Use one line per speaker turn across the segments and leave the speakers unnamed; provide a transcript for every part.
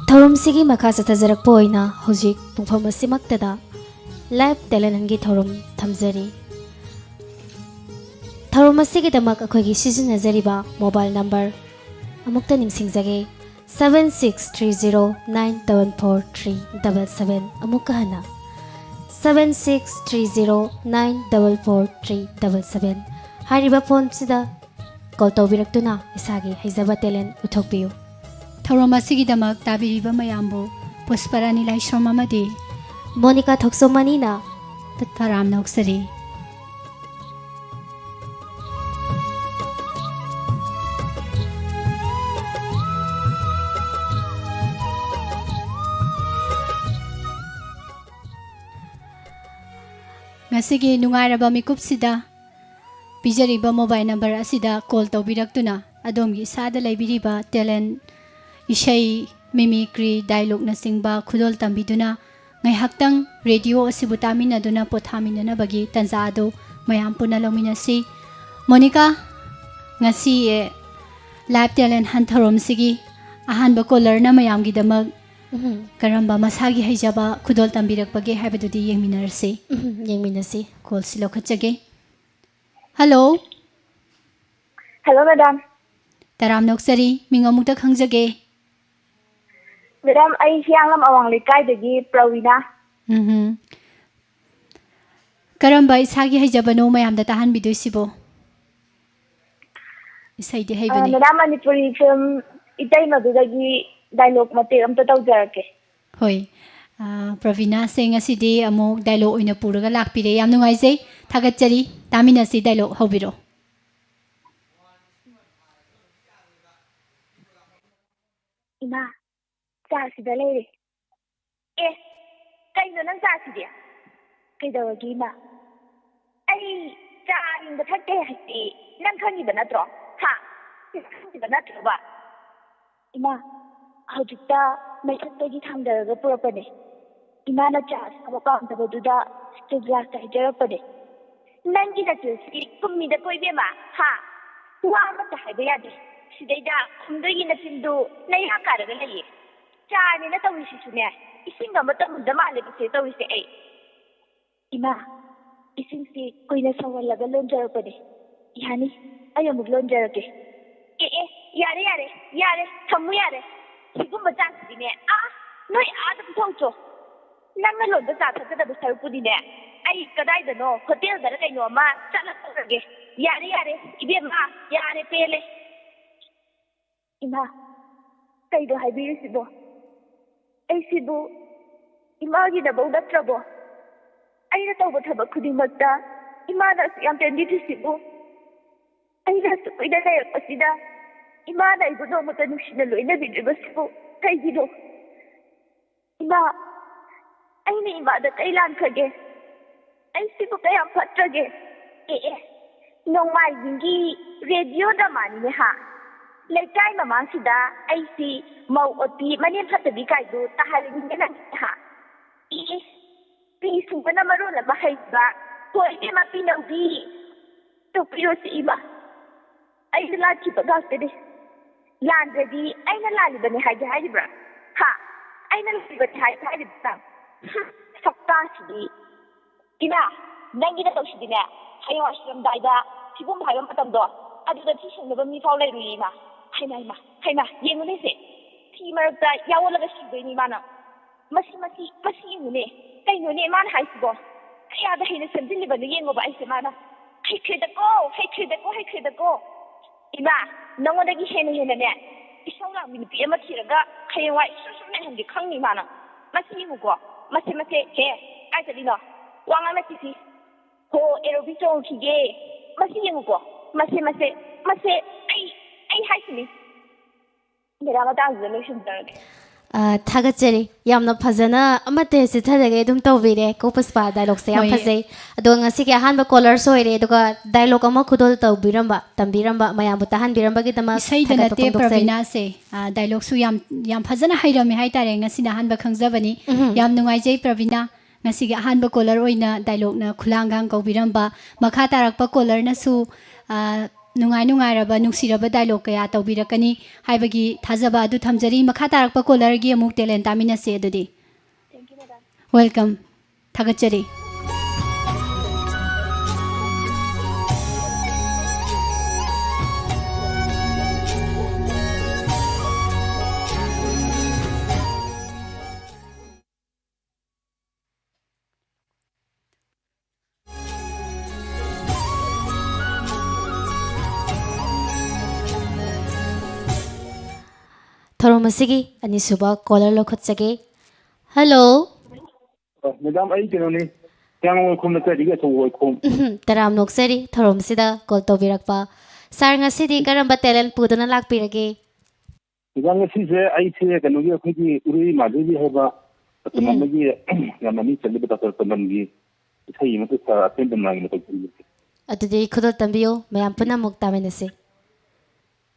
ꯊꯧꯔꯝꯁꯤꯒꯤ ꯃꯈꯥ ꯆꯠꯊꯖꯔꯛꯄ ꯑꯣꯏꯅ ꯍꯧꯖꯤꯛ ꯄꯨꯡꯐꯝ ꯑꯁꯤꯃꯛꯇꯗ ꯂꯥꯏꯚ ꯇꯦꯂꯦꯟꯒꯤ ꯊꯧꯔꯝ ꯊꯝꯖꯔꯤ ꯊꯧꯔꯝ ꯑꯁꯤꯒꯤꯗꯃꯛ ꯑꯩꯈꯣꯏꯒꯤ ꯁꯤꯖꯤꯟꯅꯖꯔꯤꯕ ꯃꯣꯕꯥꯏꯜ ꯅꯝꯕꯔ ꯑꯃꯨꯛꯇ ꯅꯤꯡꯁꯤꯡꯖꯒꯦ 7630944377 ꯑꯃꯨꯛꯀ ꯍꯟꯅ 7630944377 ꯍꯥꯏꯔꯤꯕ ꯐꯣꯟꯁꯤꯗ ꯀꯣꯜ ꯇꯧꯕꯤꯔꯛꯇꯨꯅ ꯏꯁꯥꯒꯤ ꯍꯩꯖꯕ ꯇꯦꯂꯦꯟ ꯎꯠꯊꯣꯛꯄꯤꯌꯨ
ꯊꯧꯔꯝ ꯑꯁꯤꯒꯤꯗꯃꯛ ꯇꯥꯕꯤꯔꯤꯕ ꯃꯌꯥꯝꯕꯨ ꯄꯨꯁꯄꯔꯥꯅꯤ ꯂꯥꯏꯁ꯭ꯔꯝ ꯑꯃꯗꯤ
ꯃꯣꯅꯤꯀꯥ ꯊꯣꯛꯁꯣꯃꯅꯤꯅ
ꯇꯔꯥꯝꯅ ꯑꯣꯛꯆꯔꯤ ꯉꯁꯤꯒꯤ ꯅꯨꯡꯉꯥꯏꯔꯕ ꯃꯤꯀꯨꯞꯁꯤꯗ ꯄꯤꯖꯔꯤꯕ ꯃꯣꯕꯥꯏꯜ ꯅꯝꯕꯔ ꯑꯁꯤꯗ ꯀꯣꯜ ꯇꯧꯕꯤꯔꯛꯇꯨꯅ ꯑꯗꯣꯝꯒꯤ ꯏꯁꯥꯗ ꯂꯩꯕꯤꯔꯤꯕ ꯇꯦꯂꯦꯟ ꯏꯁꯩ ꯃꯤꯃꯤꯀ꯭ꯔꯤ ꯗꯥꯏꯂꯣꯒꯅꯆꯤꯡꯕ ꯈꯨꯗꯣꯜ ꯇꯝꯕꯤꯗꯨꯅ ꯉꯥꯏꯍꯥꯛꯇꯪ ꯔꯦꯗꯤꯑꯣ ꯑꯁꯤꯕꯨ ꯇꯥꯃꯤꯟꯅꯗꯨꯅ ꯄꯣꯊꯥꯃꯤꯟꯅꯅꯕꯒꯤ ꯇꯟꯖꯥ ꯑꯗꯨ ꯃꯌꯥꯝ ꯄꯨꯟꯅ ꯂꯧꯃꯤꯟꯅꯁꯤ ꯃꯣꯅꯤꯀꯥ ꯉꯁꯤ ꯂꯥꯏꯚ ꯇꯦꯂꯦꯟ ꯍꯟ ꯊꯧꯔꯝꯁꯤꯒꯤ ꯑꯍꯥꯟꯕ ꯀꯣꯂꯔꯅ ꯃꯌꯥꯝꯒꯤꯗꯃꯛ ꯀꯔꯝꯕ ꯃꯁꯥꯒꯤ ꯍꯩꯖꯕ ꯈꯨꯗꯣꯜ ꯇꯝꯕꯤꯔꯛꯄꯒꯦ ꯍꯥꯏꯕꯗꯨꯗꯤ ꯌꯦꯡꯃꯤꯟꯅꯔꯁꯤ
ꯌꯦꯡꯃꯤꯟꯅꯁꯤ
ꯀꯣꯜꯁꯤ ꯂꯧꯈꯠꯆꯒꯦ ꯍꯜꯂꯣ
Hello, madam.
ꯇꯔꯥꯝꯅ ꯑꯣꯛꯆꯔꯤ ꯃꯤꯡ ꯑꯃꯨꯛꯇ ꯈꯪꯖꯒꯦ
Madam, I Hianglam Awang Lekai Pravina.
ꯀꯔꯝꯕ ꯏꯁꯥꯒꯤ ꯍꯩꯖꯕꯅꯣ ꯃꯌꯥꯝꯗ ꯇꯥꯍꯟꯕꯤꯗꯣꯏꯁꯤꯕꯣ ꯏꯁꯩꯗꯤ ꯍꯩꯕꯅꯤ
Madam, Manipuri film Itai Madudagi dialogue Mate Amta Taujarake.
ꯍꯣꯏ ꯄ꯭ꯔꯕꯤꯅꯥꯁꯦ ꯉꯁꯤꯗꯤ ꯑꯃꯨꯛ ꯗꯥꯏꯂꯣꯛ ꯑꯣꯏꯅ ꯄꯨꯔꯒ ꯂꯥꯛꯄꯤꯔꯦ ꯌꯥꯝ ꯅꯨꯡꯉꯥꯏꯖꯩ ꯊꯥꯒꯠꯆꯔꯤ ꯇꯥꯃꯤꯟꯅꯁꯤ dialogue ꯍꯧꯕꯤꯔꯣ
Ima, Chasi Dalere. Kaino Nang Chasi dia. Kaidawagi Ima. Ai, Chan the Tate Hati, Nankani Banatro. Ha! Banatro ba. Ima, Hojita, my Tagi Tanda, the property. Imana Chas, our account of Duda, still glass to Jeropody. Nangi that you see, put me the Koyama. Ha! Who are the Hadiadi? Sideda, Kundu Natindu, Nayaka, the Lay. Chan in a Tawisina, Isinga Matam, the Mali, Tawi say, Ima, Isinsi, Queen of Sawa Lagalon Jeropody. Yani, I am a Glon Jeropy. Yare, Tamuyare, Siguma Tansine. Ah, no, Adam Toto. Namalo the Tata the Sarpudine. I could either know, hotel that I know, ma, Sanatoge. Yare, Ibema, Yare Pele. Ima, Kaido Hibisibo. Asibo, Imagine about the trouble. I don't know what about Kudimata. Imadas Yamtendisibo. I just put the hair of Sida. Imana, I would know what the Nushino in the Bible. Kaido. Ima, I mean, that I land again. I see what I am patrage. No, my wingy radio the money, ha. Like time a mansida, I see Mau Oti, many of the big I do, Taharin, ha. Please, when I'm a run of a high back, for him up in a wee. To Piosima. I like to forget it. Land ready, I'm a lad than a hydra. Ha! I know what high some. Sakasi. Ina, Nangina Toshidina, Hayasham Dida, Tibum Hayam Patando, other the teaching of a Mifale Rima. Haina, Yemune, Timer that Yawola Shibini Masimati, Masimune, Kainune Man Highsbo. I had the innocent deliver the Yemo by Semana. Hatred the go. Ima, no one again in the net. It's all out with the Piamatiraga, Kayan White, Susan and the Kangi Mana. Masimugo, Masimate, here, I said, Wangamati, Ho, Erobito, Kige, Masimugo, Masimase, I hide me. There are 1,000 solutions.
ꯊꯥꯒꯠꯆꯔꯤ ꯌꯥꯝꯅ ꯐꯖꯅ ꯑꯃꯠꯇ ꯆꯤꯊꯔꯒ ꯑꯗꯨꯝ ꯇꯧꯕꯤꯔꯦ ꯀꯣꯄꯁꯄꯥ ꯗꯥꯏꯂꯣꯒꯁꯦ ꯌꯥꯝ ꯐꯖꯩ ꯑꯗꯣ ꯉꯁꯤꯒꯤ ꯑꯍꯥꯟꯕ ꯀꯣꯂꯔꯁ ꯑꯣꯏꯔꯦ ꯑꯗꯨꯒ ꯗꯥꯏꯂꯣꯒ ꯑꯃ ꯈꯨꯗꯣꯜ ꯇꯧꯕꯤꯔꯝꯕ ꯇꯝꯕꯤꯔꯝꯕ ꯃꯌꯥꯝꯕꯨ ꯇꯥꯍꯟꯕꯤꯔꯝꯕꯒꯤꯗꯃꯛ
ꯏꯁꯩꯗ ꯅꯠꯇꯦ ꯄ꯭ꯔꯕꯤꯅꯥꯁꯦ ꯗꯥꯏꯂꯣꯒꯁꯨ ꯌꯥꯝ ꯐꯖꯅ ꯍꯩꯔꯝꯃꯦ ꯍꯥꯏꯇꯥꯔꯦ ꯉꯁꯤꯅ ꯑꯍꯥꯟꯕ ꯈꯪꯖꯕꯅꯤ ꯌꯥꯝ ꯅꯨꯡꯉꯥꯏꯖꯩ ꯄ꯭ꯔꯕꯤꯅꯥ ꯉꯁꯤꯒꯤ ꯑꯍꯥꯟꯕ ꯀꯣꯂꯔ ꯑꯣꯏꯅ ꯗꯥꯏꯂꯣꯒꯅ ꯈꯨꯂꯥꯡꯒꯥꯡ ꯀꯧꯕꯤꯔꯝꯕ ꯃꯈꯥ ꯇꯥꯔꯛꯄ ꯀꯣꯂꯔꯅꯁꯨ ꯅꯨꯡꯉꯥꯏ ꯅꯨꯡꯉꯥꯏꯔꯕ ꯅꯨꯡꯁꯤꯔꯕ ꯗꯥꯏꯂꯣꯒ ꯀꯌꯥ ꯇꯧꯕꯤꯔꯛꯀꯅꯤ ꯍꯥꯏꯕꯒꯤ ꯊꯥꯖꯕ ꯑꯗꯨ ꯊꯝꯖꯔꯤ ꯃꯈꯥ ꯇꯥꯔꯛꯄ ꯀꯣꯂꯔꯒꯤ ꯑꯃꯨꯛ ꯇꯦꯂꯦꯟ ꯇꯥꯃꯤꯟꯅꯁꯦ ꯑꯗꯨꯗꯤ
Thank you, madam.
ꯋꯦꯜꯀꯝ ꯊꯥꯒꯠꯆꯔꯤ
ꯊꯧꯔꯝ ꯑꯁꯤꯒꯤ ꯑꯅꯤꯁꯨꯕ ꯀꯣꯂꯔ ꯂꯧꯈꯠꯆꯒꯦ ꯍꯜꯂꯣ
ꯃꯦꯗꯥꯝ ꯑꯩ ꯀꯩꯅꯣꯅꯤ ꯇꯦꯡꯅꯧꯄꯜ ꯅꯠꯇ꯭ꯔꯗꯤ ꯑꯆꯧꯕ ꯋꯥꯏꯈꯣꯝ
ꯇꯔꯥꯝ ꯅꯣꯛꯆꯔꯤ ꯊꯧꯔꯝꯁꯤꯗ ꯀꯣꯜ ꯇꯧꯕꯤꯔꯛꯄ ꯁꯥꯔ ꯉꯁꯤꯗꯤ ꯀꯔꯝꯕ ꯇꯦꯂꯦꯟ ꯄꯨꯗꯨꯅ ꯂꯥꯛꯄꯤꯔꯒꯦ
ꯃꯦꯗꯥꯝ ꯉꯁꯤꯁꯦ ꯑꯩꯁꯦ ꯀꯩꯅꯣꯒꯤ ꯑꯩꯈꯣꯏꯒꯤ ꯎꯔꯤ ꯃꯥꯙꯕꯤ ꯍꯥꯏꯕ ꯃꯇꯝ ꯑꯃꯒꯤ ꯌꯥꯝ ꯃꯃꯤꯡ ꯆꯠꯂꯤꯕ ꯗꯥꯛꯇꯔ ꯇꯝꯕꯟꯒꯤ ꯏꯁꯩ ꯑꯃꯗ ꯁꯥꯔ ꯑꯇꯦꯟꯕ ꯃꯥꯒꯤ ꯃꯇꯧ
ꯑꯗꯨꯗꯤ ꯈꯨꯗꯣꯜ ꯇꯝꯕꯤꯌꯨ ꯃꯌꯥꯝ ꯄꯨꯟꯅ ꯑꯃꯨꯛ ꯇꯥꯃꯤꯟꯅꯁꯤ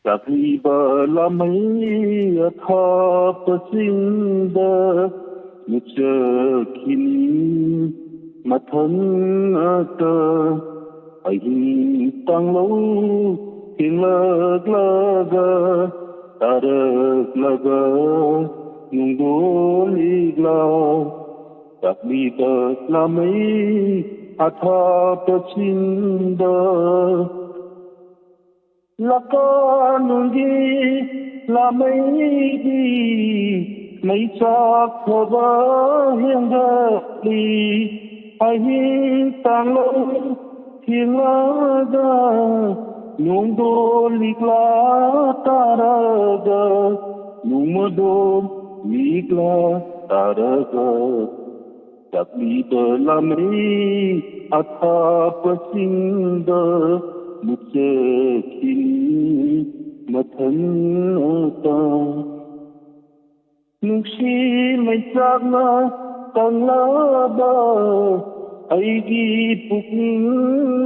ꯆꯥꯛꯂꯤꯕ ꯂꯥꯃꯩ ꯑꯊꯥꯞꯄꯁꯤꯡꯗ ꯃꯨꯠꯆꯈꯤꯅꯤ ꯃꯊꯟꯇ ꯑꯍꯤꯡ ꯇꯥꯡꯂꯧ ꯊꯦꯡꯂꯛꯂꯒ ꯇꯥꯔꯛꯂꯒ ꯅꯨꯡꯗꯣꯜꯂꯤꯒ꯭ꯂꯥ ꯆꯥꯛꯂꯤꯕ ꯂꯥꯃꯩ ꯑꯊꯥꯞꯄꯁꯤꯡꯗ ꯂꯀꯥꯅꯨꯡꯒꯤ ꯂꯥꯃꯩꯒꯤ ꯃꯩꯆꯥꯛꯊꯕ ꯍꯦꯟꯒꯠꯂꯤ ꯑꯍꯤꯡ ꯇꯥꯡꯂꯧ ꯊꯦꯡꯂꯒ ꯅꯣꯡꯗꯣꯜ ꯂꯤꯛꯂꯥ ꯇꯥꯔꯒ ꯅꯣꯡꯃꯗꯣꯜ ꯂꯤꯛꯂꯥ ꯇꯥꯔꯒ ꯆꯥꯛꯂꯤꯕ ꯂꯥꯃꯩ ꯑꯊꯥꯞꯄꯁꯤꯡꯗ ꯃꯨꯠꯆꯈꯤꯅꯤ ꯃꯊꯟꯇ ꯅꯨꯡꯁꯤ ꯃꯩꯆꯥꯛꯅ ꯀꯪꯂꯕ ꯑꯩꯒꯤ ꯄꯨꯛꯅꯤꯡ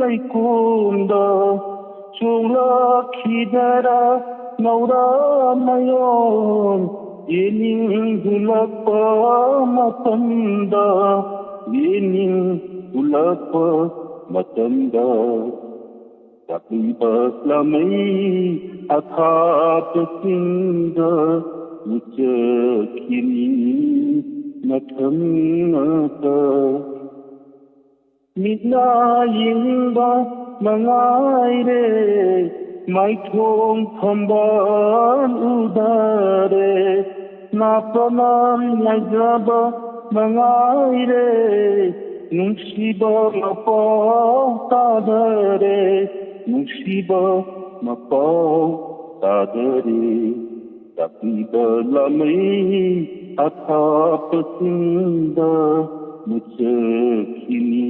ꯂꯩꯀꯣꯜꯗ ꯆꯣꯡꯂꯛꯈꯤꯗꯔꯥ ꯅꯧꯔꯥꯃꯌꯣꯟ ꯌꯦꯡꯅꯤꯡꯂꯛꯄ ꯃꯇꯝꯗ ꯌꯦꯡꯅꯤꯡꯂꯛꯄ ꯃꯇꯝꯗ ꯆꯥꯛꯂꯤꯕ ꯂꯥꯃꯩ ꯑꯊꯥꯞꯄꯁꯤꯡꯗ ꯃꯨꯠꯆꯈꯤꯅꯤ ꯃꯊꯟꯇ ꯃꯤꯠꯅ ꯌꯦꯡꯅꯤꯡꯕ ꯃꯉꯥꯏꯔꯦ ꯃꯥꯏꯊꯣꯡ ꯐꯝꯕꯥꯜ ꯎꯗꯔꯦ ꯅꯥꯄꯅ ꯌꯥꯏꯖꯕ ꯃꯉꯥꯏꯔꯦ ꯅꯨꯡꯁꯤꯕ ꯃꯄꯥꯎ ꯇꯥꯗꯔꯦ ꯅꯨꯡꯁꯤꯕ ꯃꯄꯥꯎ ꯇꯥꯗꯔꯦ ꯆꯥꯛꯂꯤꯕ ꯂꯥꯃꯩ ꯑꯊꯥꯞꯄꯁꯤꯡꯗ ꯃꯨꯠꯆꯈꯤꯅꯤ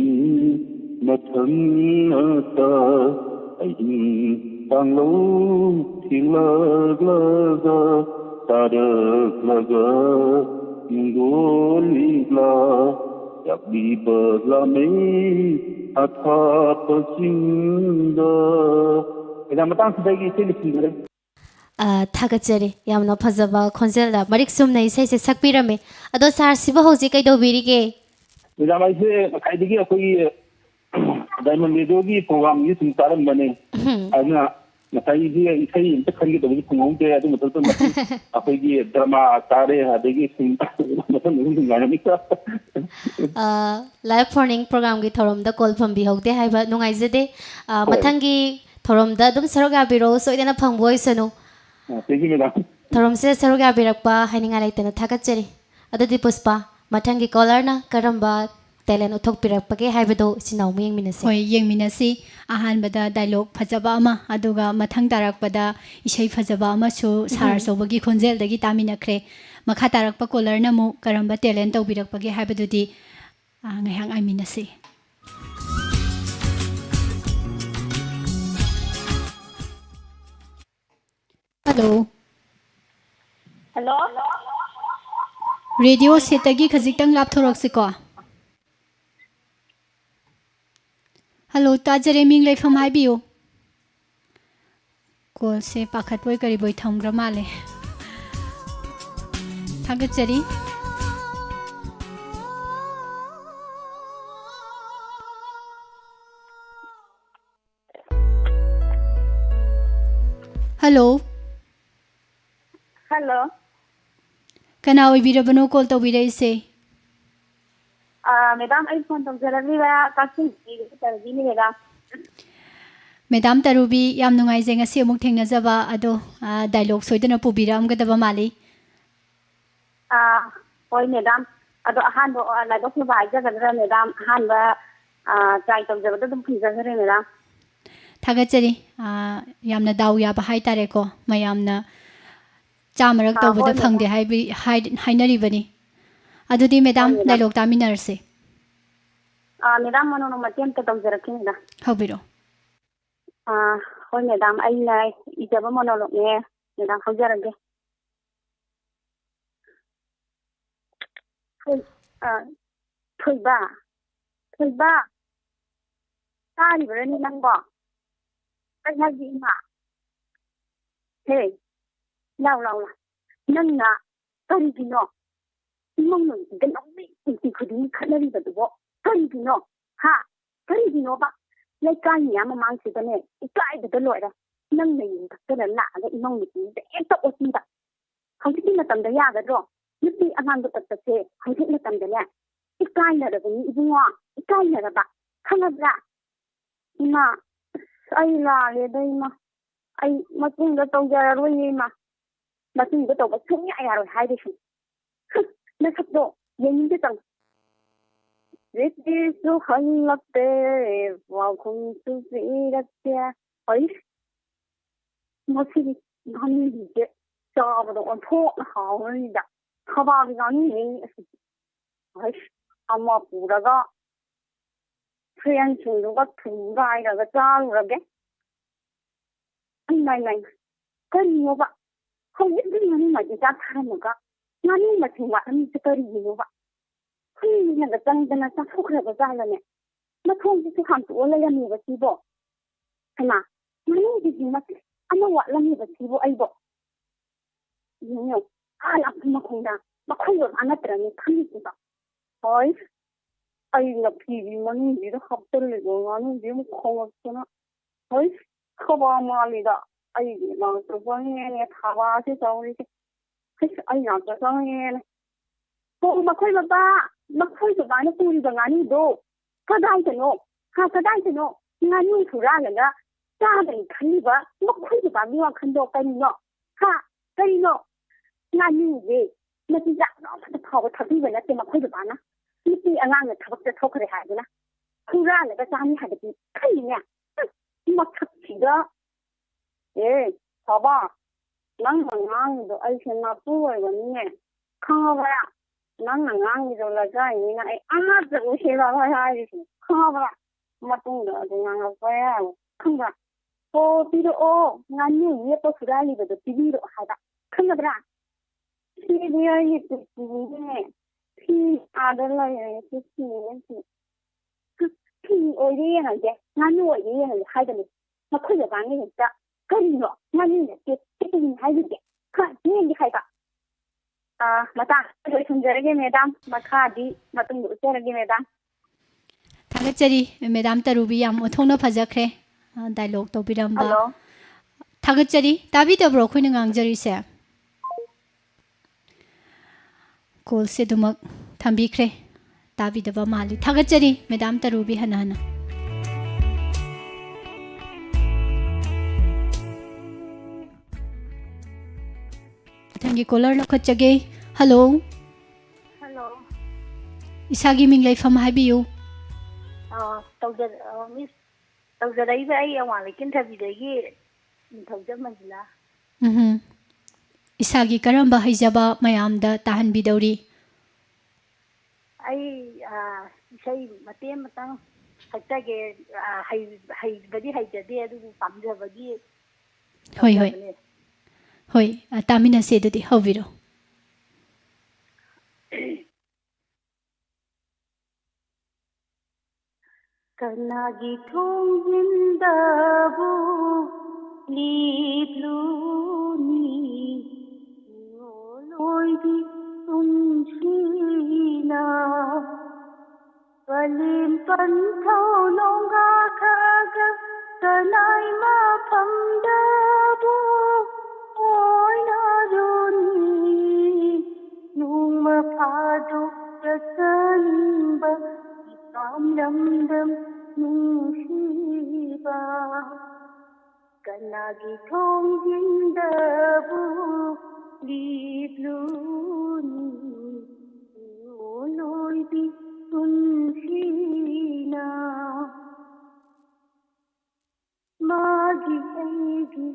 ꯃꯊꯟꯇ ꯑꯍꯤꯡ ꯇꯥꯡꯂꯧ ꯊꯦꯡꯂꯛꯂꯒ ꯇꯥꯔꯛꯂꯒ ꯅꯨꯡꯗꯣꯜ ꯂꯤꯛꯂꯥ ꯆꯥꯛꯂꯤꯕ ꯂꯥꯃꯩ ꯑꯊꯥꯞꯄꯁꯤꯡꯗ ꯃꯦꯗꯥꯝ ꯃꯇꯥꯡꯁꯤꯗꯒꯤ ꯏꯁꯩ ꯂꯣꯏꯁꯤꯟꯖꯔꯦ
ꯊꯥꯒꯠꯆꯔꯤ ꯌꯥꯝꯅ ꯐꯖꯕ ꯈꯣꯟꯖꯦꯜꯗ ꯃꯔꯤꯛ ꯆꯨꯝꯅ ꯏꯁꯩꯁꯦ ꯁꯛꯄꯤꯔꯝꯃꯦ ꯑꯗꯣ ꯁꯥꯔ ꯁꯤꯕꯨ ꯍꯧꯖꯤꯛ ꯀꯩꯗꯧꯕꯤꯔꯤꯒꯦ
ꯃꯦꯗꯥꯝ ꯑꯩꯁꯦ ꯉꯁꯥꯏꯗꯒꯤ ꯑꯩꯈꯣꯏꯒꯤ ꯗꯥꯏꯃꯟ ꯔꯦꯗꯤꯑꯣꯒꯤ ꯄ꯭ꯔꯣꯒ꯭ꯔꯥꯝꯁꯤ ꯁꯨꯝ ꯇꯥꯔꯝꯕꯅꯦ ꯑꯗꯨꯅ ꯉꯁꯥꯏꯒꯤ ꯏꯁꯩ ꯑꯝꯇ ꯈꯟꯒꯗꯕꯁꯨ ꯐꯪꯍꯧꯗꯦ ꯑꯗꯨ ꯃꯊꯛꯇ ꯑꯩꯈꯣꯏꯒꯤ ꯗ꯭ꯔꯃꯥ ꯇꯥꯔꯦ ꯑꯗꯒꯤ ꯁꯨꯝ ꯃꯊꯪ ꯅꯨꯡꯉꯥꯏꯔꯝꯃꯤꯀ
ꯂꯥꯏꯐ ꯐꯣꯔꯅꯤꯡ ꯄ꯭ꯔꯣꯒ꯭ꯔꯥꯝꯒꯤ ꯊꯧꯔꯝꯗ ꯀꯣꯜ ꯐꯪꯕꯤꯍꯧꯗꯦ ꯍꯥꯏꯕ ꯅꯨꯡꯉꯥꯏꯖꯗꯦ ꯃꯊꯪꯒꯤ ꯊꯧꯔꯝꯗ ꯑꯗꯨꯝ ꯁꯔꯨꯛ ꯌꯥꯕꯤꯔꯛꯑꯣ ꯁꯣꯏꯗꯅ ꯐꯪꯕ ꯑꯣꯏꯁꯅꯨ
ꯊꯦꯡꯛ ꯌꯨ ꯃꯦꯗꯥꯝ
ꯊꯧꯔꯝꯁꯤꯗ ꯁꯔꯨꯛ ꯌꯥꯕꯤꯔꯛꯄ ꯍꯥꯏꯅꯤꯡꯉꯥꯏ ꯂꯩꯇꯅ ꯊꯥꯒꯠꯆꯔꯤ ꯑꯗꯨꯗꯤ ꯄꯨꯁꯄꯥ ꯃꯊꯪꯒꯤ ꯀꯣꯂꯔꯅ ꯀꯔꯝꯕ ꯇꯦꯂꯦꯟ ꯎꯠꯊꯣꯛꯄꯤꯔꯛꯄꯒꯦ ꯍꯥꯏꯕꯗꯨ ꯏꯆꯤꯟ ꯏꯅꯥꯎ ꯌꯦꯡꯃꯤꯟꯅꯁꯤ
ꯍꯣꯏ ꯌꯦꯡꯃꯤꯟꯅꯁꯤ ꯑꯍꯥꯟꯕꯗ ꯗꯥꯏꯂꯣꯒ ꯐꯖꯕ ꯑꯃ ꯑꯗꯨꯒ ꯃꯊꯪ ꯇꯥꯔꯛꯄꯗ ꯏꯁꯩ ꯐꯖꯕ ꯑꯃꯁꯨ ꯁꯥꯔ ꯑꯆꯧꯕꯒꯤ ꯈꯣꯟꯖꯦꯜꯗꯒꯤ ꯇꯥꯃꯤꯟꯅꯈ꯭ꯔꯦ ꯃꯈꯥ ꯇꯥꯔꯛꯄ ꯀꯣꯂꯔꯅ ꯑꯃꯨꯛ ꯀꯔꯝꯕ ꯇꯦꯂꯦꯟ ꯇꯧꯕꯤꯔꯛꯄꯒꯦ ꯍꯥꯏꯕꯗꯨꯗꯤ ꯉꯥꯏꯍꯥꯛ ꯉꯥꯏꯃꯤꯟꯅꯁꯤ ꯍꯜꯂꯣ
Hello?
ꯔꯦꯗꯤꯑꯣ ꯁꯦꯠꯇꯒꯤ ꯈꯖꯤꯛꯇꯪ ꯂꯥꯞꯊꯣꯔꯛꯁꯤꯀꯣ ꯍꯜꯂꯣ ꯇꯥꯖꯔꯦ ꯃꯤꯡ ꯂꯩꯐꯝ ꯍꯥꯏꯕꯤꯌꯨ ꯀꯣꯜꯁꯦ ꯄꯥꯈꯠꯄꯣꯏ ꯀꯔꯤꯕꯣꯏ ꯊꯝꯈ꯭ꯔ ꯃꯥꯜꯂꯦ ꯊꯥꯒꯠꯆꯔꯤ Hello.
Hello.
Kana oibirabano call tawbiraise.
Madam, I phone tawjarabiba Kachin tarabini madam.
Madam Tarubi yam nungaise ngasi amuk thengnajaba ado dialogue soidana pubiramgadaba mali.
Hoi madam. Ado ahanbo laidok nuba haijagadra madam. Ahanba try tawjabada dum phunjagare madam.
Thagachari yamna daw yaba haitare ko mayamna chamarak tawbada phangde hainaribani. Adudi madam dialogue taminarse.
Madam manono matem ta tawjarakinida.
Haubiro.
Hoi madam, aina ijaba monologue ne madam haujarage. Thoiba. Taribara ni nangbo. Kaihaji ima. Hey, lao. Nangna karigino. Imong nung ganong inti kuding kanariba dubo. Karigino. Ha, karigino ba? Laikay niya mamang sita ne. Ikay da daloy ra. Nang na yung kakala na imong nung ito o sita. Hanggang tinatamda yagadro. Nuti angang tatase. Hanggang natamda niya. Ikay na raga ni ibunga. Ikay na raga. Kangabra. Ima. Ay lale day ma. Ay matungga tawjararoy ni ma. Matungga tawba sungya ayaroy haidishin. Nasakdo. Yan yung ditang. Ritisu halakte. Wakong susiratya. Ay. Masih gani hije. Sabado on thok na hawanida. Kabagi gani ni. Ay. Ama puraga. Friend suluga tugai raga charurage. Ay. Kariyo ba? Hawit din ngani majita tharamuga. Ngani matingwa ami sa kariyo ba? Ay nagatangdana sa fukraba zalane. Mathong su hamtu wala yami ba sibo. Kama. Ngani di mati. Ama wa lami ba sibo ay bo. Yun. Ala kumakunda. Makuyo anatrani khamisiba. Ay. Ay napibi mani dito haptaligo ngani di mo khawasana. Ay. Kaba malida. Ay mga trabangin at hawa si Sauri. Ay nakasangin. Kung makoy baba. Makoy baba na puri ba ngani do. Kaday tano. Kaday tano. Ngani surala nga. Sabay kaniba. Makoy baba miwa kando kanino. Kanino. Ngani be. Natijak no. Sa tawa tabiba natin makoy baba na. Hindi angang na tabak na tokare hayo na. Surala ka sami hadabi. Kanya. Mataksiga. 봐봐. 낭낭낭이도 아이셔나 뿌어이거든요. 강어봐야. 낭낭낭이도 라자이니나 아마도 오시라고 해야지. 강어봐야. 마뚱도 그냥 봐야. 큰가. 비로 나니 위에 또 수라리도 비비로 하다. 큰가 봐라. 피비어이 뜻이네. 피 아들라야 뜻이네. 피 어디에 하게. 나니 어디에 하게. 나 커져 가는 거다. 그리고 나는 이렇게 티칭 하이게 니는 하이가 마다 저희 손절하게 매담 마카디 마tung 우cer하게 매담
Thagachari Madam Tarubi yam othongna phajakre dialogue tawbiramba.
Hello.
Thagachari tabi tabro khoina ngangjari se. Call se dumak thambikre tabi daba mali. Thagachari Madam Tarubi hana. Thangi caller lakhachage. Hello. Isagi ming laifam habiyu.
Miss tawjaraiba ai awang lekin thabidagi thawjamanjila.
Isagi karamba haijaba mayamda tahanbidawri.
Ai isai matem matang haitage haibadi haijade adu pamjabagi.
Hoi, tamina se dudi hawiro.
Karnagi thongindabu lipluni loidi unshina Valim panthau nonga khaga kanai ma phamda bu oi na runi nung ma phadu prasanba kam dam dam nung shiba kanagi thong jinda bu li bluni loi bi sunshina magi aigi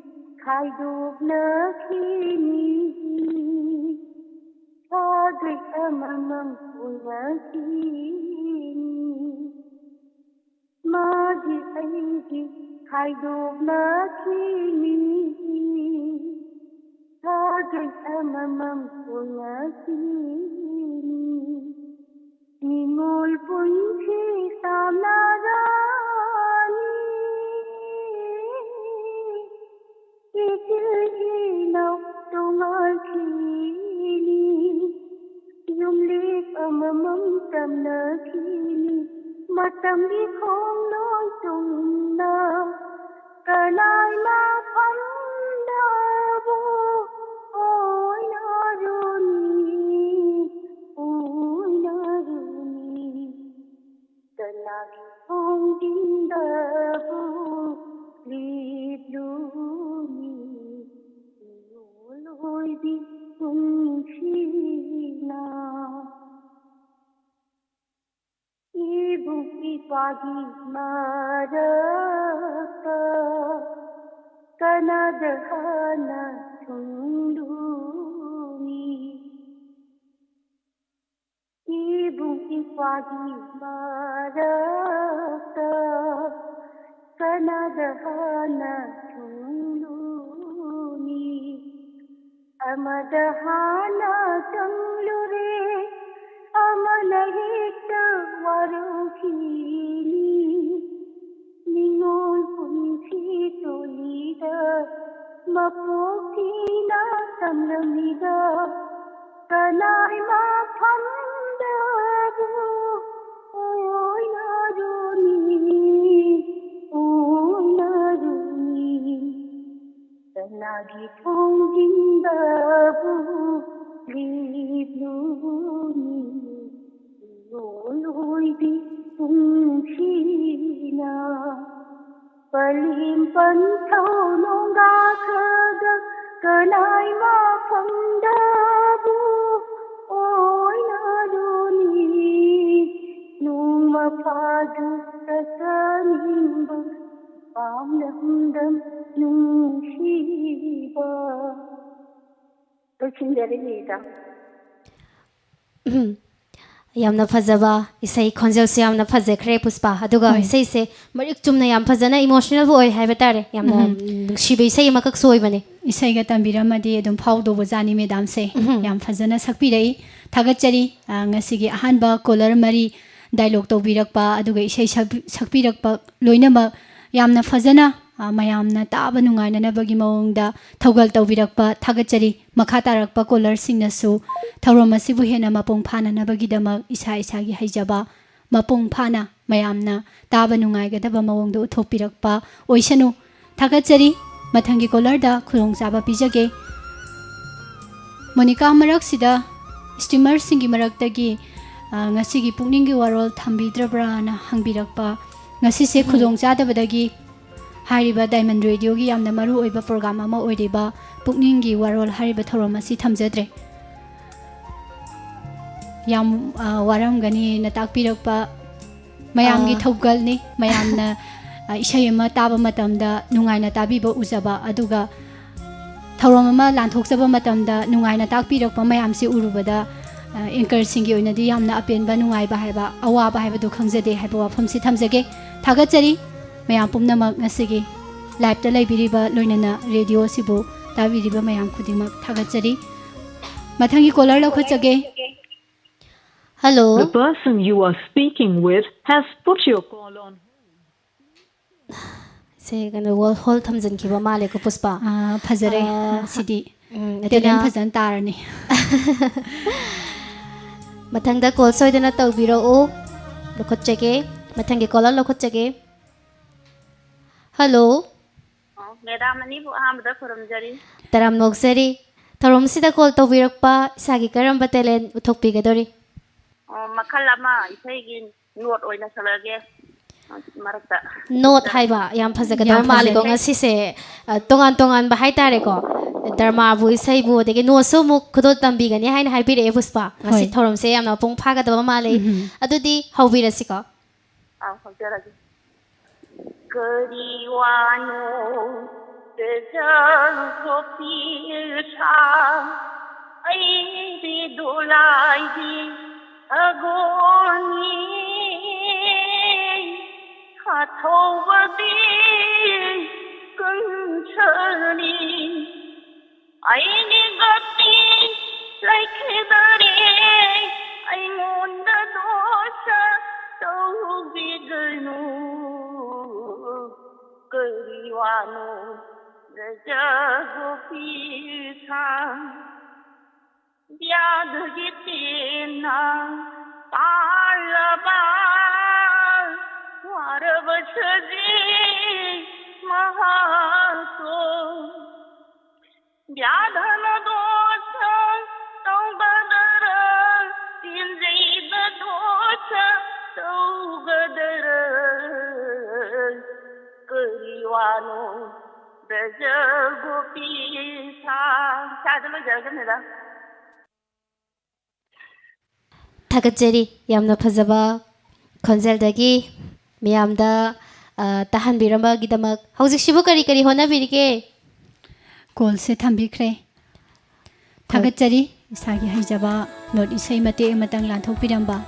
khaidub na khini sagai amamam unakini magi aigi khaidub na khini sagai amamam unakini Ningol punchi samarani Ikilino tungal kini Yumli amamam tamna kini Matam di khong noi tungna Kanai ma phamda bu Oi naruni Oi naruni Kanagi hong dinda bu Li bluni Loi bi sunshina Ibu ipagi marata Kanadhana tunduni Ibu ipagi marata Kanadhana tunduni Amadhana tanglure Amalahita warukini Ningol punchi tolida Mapokina tamlamida Kanai ma phamda bu Oi naruni Oi naruni Kanagi thong jinda bu Li bluni Loi bi sunshina Palim pan thau nonga khaga Kanai ma phamda bu Oi naruni Nung ma phadu prasanimba Pam dam dam nung shiba Lochindarinida
yamna phajaba isai khonjel se yamna phajekre puspa aduga isai se marik chumna yam phajana emotional oi haiba tare yamna shibe isai makak soi bane
Isaiga tambiramadi adum phaudo bojani medam se yam fazana sakpirei thagachari ngasigi ahanba kolar mari dialogue tobirakpa aduga isai sakpirakpa loinama yamna fazana mayamna taba nungaina nabagi mawongda thogal tobirakpa thagachari makha tarakpa kolar singnasu thawramasibu hena mapong phana nabagi dama isa isagi haijaba mapong phana mayamna taba nungaigadaba mawongda uthopirakpa oisanu thagachari Mathangi kolarda khurong chaba pijage Monica marak sida steamer singi marak tagi ngasigi pukningi warol thambidrabra na hangbirakpa ngasi se khurong chada badagi hariba diamond radio gi yamna maru oiba program ama oiriba pukningi warol hariba thoroma si thamjadre yam waram gani na takpirakpa mayamgi thogal ni mayamna Ishayama taba matamda nungaina tabiba uzaba aduga thawrama lanthokjaba matamda nungaina takpirakpa mayamsi urubada anchor singi oinadi yamna apenba nungaiba haiba awaba haiba du khangjade haiba wafamsi thamjage thagachari mayam pumnamak ngasigi live ta laibiriba loinana radio sibu tabiriba mayam khudimak thagachari mathangi caller lokhachage
hello
The person you are speaking with has put your call on
se gana wall hall thamjan kiba male ko puspa
phajare sidi telen phajan tarani
mathangda call soidana tawbiro o lokhotchege mathangi caller lokhotchege Hello.
Madam ꯑꯅꯤꯕꯨ ꯑꯍꯥꯟꯕꯗ ꯈꯨꯔꯨꯝꯖꯔꯤ
Taram noksari. Tharomsida call tawbirakpa isagi karamba talent uthokpigadori.
ꯃꯈꯜ ꯑꯃ ꯏꯁꯩꯒꯤ note ꯑꯣꯏꯅ ꯁꯛꯂꯛꯑꯒꯦ ꯃꯔꯛꯇ
Note haiba yam phajagadaba
Yam
maliko
phajai.
ngasi se tongan tongan ba haitare ko dharma bu isai bu degi no so mu khudol tambigani haina haibire puspa ngasi
Hoi.
thorom se yamna pung phagadaba male adudi haubirasi ko
ꯍꯧꯖꯔꯒꯦ ꯀꯔꯤ ꯋꯥꯅꯣ ꯇꯦꯖꯜꯒꯣꯄꯤꯁꯥ ꯑꯩꯗꯤ ꯗꯣꯂꯥꯏꯒꯤ ꯑꯒꯣꯅꯤ ꯍꯥꯊꯧꯕꯗꯤ ꯀꯟꯁꯅꯤ ꯑꯩꯒꯤ ꯒꯇꯤ ꯂꯩꯈꯤꯗꯔꯦ ꯑꯩꯉꯣꯟꯗ dose ತೌಬಿಗನು ಕರಿವಾನು ರಜಗೋಪೀಸ ವ್ಯಾಧಗಿತೇನ ತಾಳಬ ವಾರವಸಜಿ ಮಹಾಸೋ ವ್ಯಾಧನ ದೋಷ ತೌಬದರ ತಿಂಜೈದ ದೋಷ ತೌಗದರ ಕರಿವಾನು ಬ್ರಜ ಗೋಪೀಸ ಸಾಧಲು ಜಗನ್ನದ
Thagajari yamna phajaba khonjeldagi miyamda tahanbiramba gidamak hojik shibu kari kari honabirige
Call se thambikre. Thagachari isagi haijaba not isai mate matang lanthokpiramba.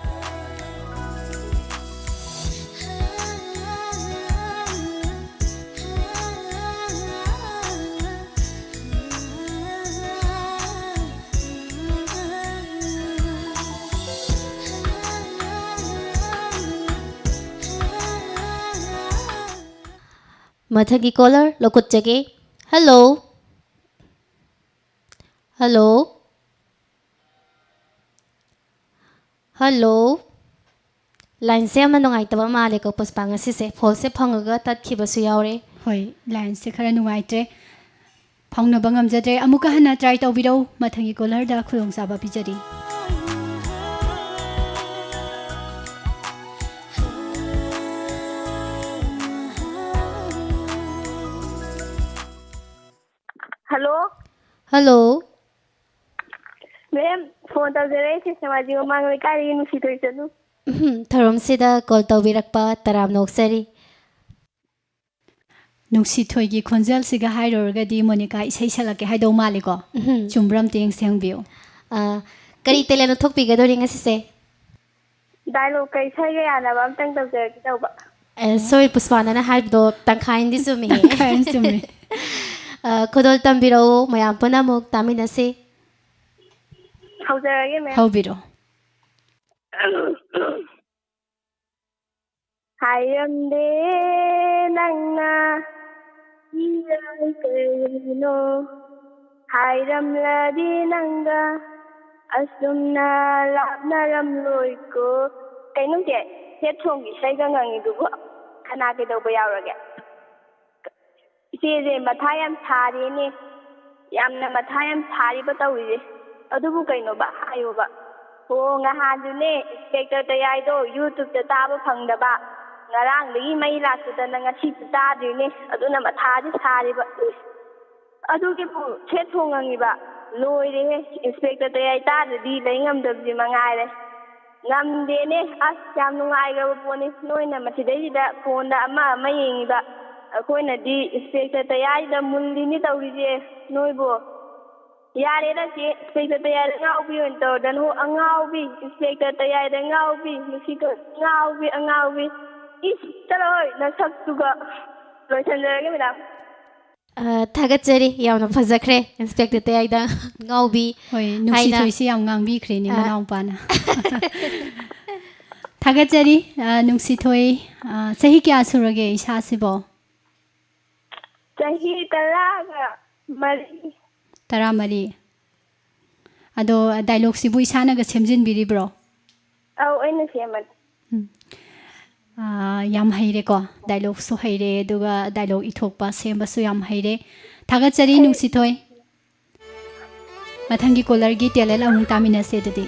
Mathagi caller lokutjage. Hello. Hello. Hello. Line se amna nungaitaba male ko puspa ngasi se phone se phangaga tatkibasu yaure.
Hoi, line se khara nungaitre. Phaungnaba ngamjadre amuka hana try tawbirau mathangi caller da khudongchaba pijari.
Hello
Hello.
Ma'am phone ತೌಜರೇ ಸಿಸ್ಟಮಾಜಿ ಮಮ್ಮಂಗ ಕಾರಿ ನುಸಿತೋಯ್ತನು
Tharom sida call tawbirakpa taram noksari.
Nungsi thoigi khonjal siga hairorgadi Monica isai salake haidau maliko. Chumbram teng sengbiu.
Kari talent uthokpigadori ngasi se.
Dialogue ꯀꯩ ꯏꯁꯩꯒ ꯌꯥꯅꯕ ꯑꯝꯇꯪ ꯇꯧꯖꯔꯛꯀꯦ ꯇꯧꯕ
Sorry puspana haibdo tangkhain di sumi.
Kain sumi.
Khudol tambirao mayam punamuk taminasi.
ꯍꯧꯖꯔꯒꯦ ꯃꯦꯝ
Haubiro.
ꯍꯥꯏꯔꯝꯗꯦ ꯅꯪꯅ ꯏꯔꯥꯡ ꯀꯔꯤꯅꯣ ꯍꯥꯏꯔꯝꯂꯗꯤ ꯅꯪꯒ ꯑꯁꯨꯝꯅ ꯂꯥꯞꯅꯔꯝꯂꯣꯏꯀꯣ ꯀꯩꯅꯣꯁꯦ ꯍꯦꯠ ꯁꯣꯡꯒꯤ ꯏꯁꯩꯒ ꯉꯪꯉꯤꯗꯨꯕꯨ ꯀꯅꯥ ꯀꯩꯗꯧꯕ ꯌꯥꯎꯔꯒꯦ ꯏꯆꯦꯁꯦ ꯃꯊꯥ ꯌꯥꯝ ꯁꯥꯔꯦꯅꯦ ꯌꯥꯝꯅ ꯃꯊꯥ ꯌꯥꯝ ꯁꯥꯔꯤꯕ ꯇꯧꯔꯤꯁꯦ ꯑꯗꯨꯕꯨ ꯀꯩꯅꯣꯕ ꯍꯥꯏꯌꯣꯕ ꯑꯣ ꯉꯍꯥꯟꯗꯨꯅꯦ ꯏꯟꯁꯄꯦꯛꯇꯔ ꯇꯌꯥꯏꯗꯣ ꯌꯨꯇꯨꯕꯇ ꯇꯥꯕ ꯐꯪꯗꯕ ꯉꯔꯥꯡꯗꯒꯤ ꯃꯩ ꯂꯥꯛꯇꯗꯅ ꯉꯁꯤꯁꯨ ꯇꯥꯗ꯭ꯔꯤꯅꯦ ꯑꯗꯨꯅ ꯃꯊꯥꯗꯤ ꯁꯥꯔꯤꯕ ꯑꯗꯨꯒꯤꯕꯨ ꯁꯦꯠ ꯊꯣꯡꯉꯪꯉꯤꯕ ꯂꯣꯏꯔꯦꯍꯦ ꯏꯟꯁꯄꯦꯛꯇꯔ ꯇꯌꯥꯏ ꯇꯥꯗ꯭ꯔꯗꯤ ꯂꯩ ꯉꯝꯗꯕꯁꯤ ꯃꯉꯥꯏꯔꯦ ꯉꯝꯗꯦꯅꯦ ꯑꯁ ꯌꯥꯝ ꯅꯨꯡꯉꯥꯏꯈ꯭ꯔꯕ ꯄꯣꯠꯅꯤ ꯅꯣꯏꯅ ꯃꯁꯤꯗꯩꯁꯤꯗ ꯐꯣꯟꯗ ꯑꯃ ꯌꯦꯡꯉꯤꯕ ꯑꯩꯈꯣꯏꯅꯗꯤ ꯏꯟꯁꯄꯦꯛꯇꯔ ꯇꯌꯥꯏꯗ ꯃꯨꯜꯂꯤꯅꯤ ꯇꯧꯔꯤꯁꯦ ꯅꯣꯏꯕꯨ ꯌꯥꯔꯦꯗ ꯆꯦ ꯏꯟꯁꯄꯦꯛꯇꯔ ꯇꯌꯥꯏꯗ ꯉꯥꯎꯕꯤ ꯑꯣꯏꯅ ꯇꯧꯔꯗꯅ ꯑꯉꯥꯎꯕꯤ ꯏꯟꯁꯄꯦꯛꯇꯔ ꯇꯌꯥꯏꯗ ꯉꯥꯎꯕꯤ ꯅꯨꯡꯁꯤꯗ ꯑꯉꯥꯎꯕꯤ ꯏꯁ ꯆꯠꯂꯣꯏ ꯅꯁꯛꯇꯨꯒ ꯂꯣꯏꯁꯟꯖꯔꯒꯦ madam
Thagachari yamna phajakre inspector tayda ngaubi.
Hoi, nungsi thoisi yam ngangbikhre ni manaupana. Thagachari nungsi thoi sahi kya surage isa sibo.
Sahi taraga mari.
Taramari. Ado dialogue sibu isana ga semjin biribro.
Aw aina seman.
ꯌꯥꯝ ꯍꯩꯔꯦꯀꯣ ꯗꯥꯏꯂꯣꯒꯁꯨ ꯍꯩꯔꯦ ꯑꯗꯨꯒ ꯗꯥꯏꯂꯣग ꯏꯊꯣꯛꯄ ꯁꯦꯝꯕꯁꯨ ꯌꯥꯝ ꯍꯩꯔꯦ ꯊꯥꯒꯠꯆꯔꯤ ꯅꯨꯡꯁꯤꯊꯣꯏ ꯃꯊꯪꯒꯤ ꯀꯣꯂꯔꯒꯤ talent ꯑꯃꯨꯛ ꯇꯥꯃꯤꯟꯅꯁꯦ ꯑꯗꯨꯗꯤ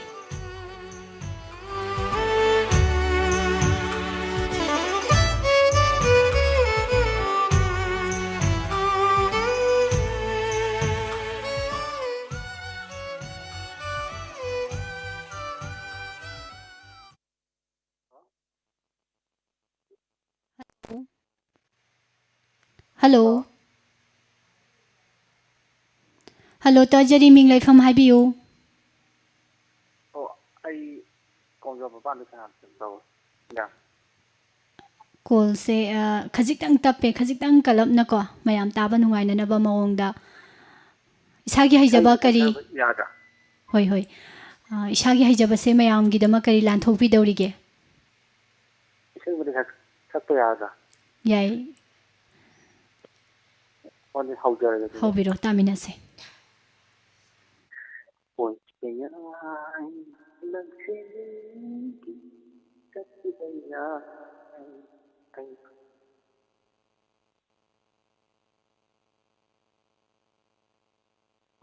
Hello. Hello, Tajari Ming Laifam Habiyu.
Oh, I call your papa so yeah.
Call say khajitang tappe khajitang kalap na ko mayam taba nungay na ba maongda isagi haijaba kari
Yaga.
Hoy hoy isagi haijaba se mayam gidama kari lan thokpi dawrige
Isn't it Yaga?
Yai
Only how there
how biro tamina se
point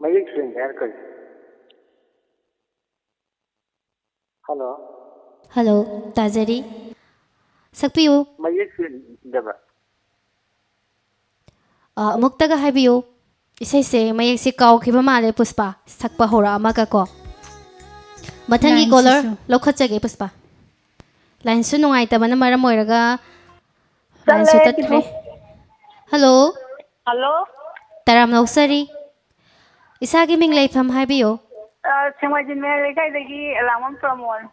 my extreme haircut. Hello.
Hello, Tajari. Sakpiyu.
My extreme never.
Muktaga habiyu. Isay se mayak si kaw kiba male Puspa sakpa hora amaga ko. Mathangi
Line
caller
sisu.
lokhachage Puspa. Line su nungai taba na maram oiraga line
Chale,
su tatre. Hello.
Hello?
Taram loksari. Isagi ming laifam habiyu.
Sengwajin me legaidagi alamam pramon.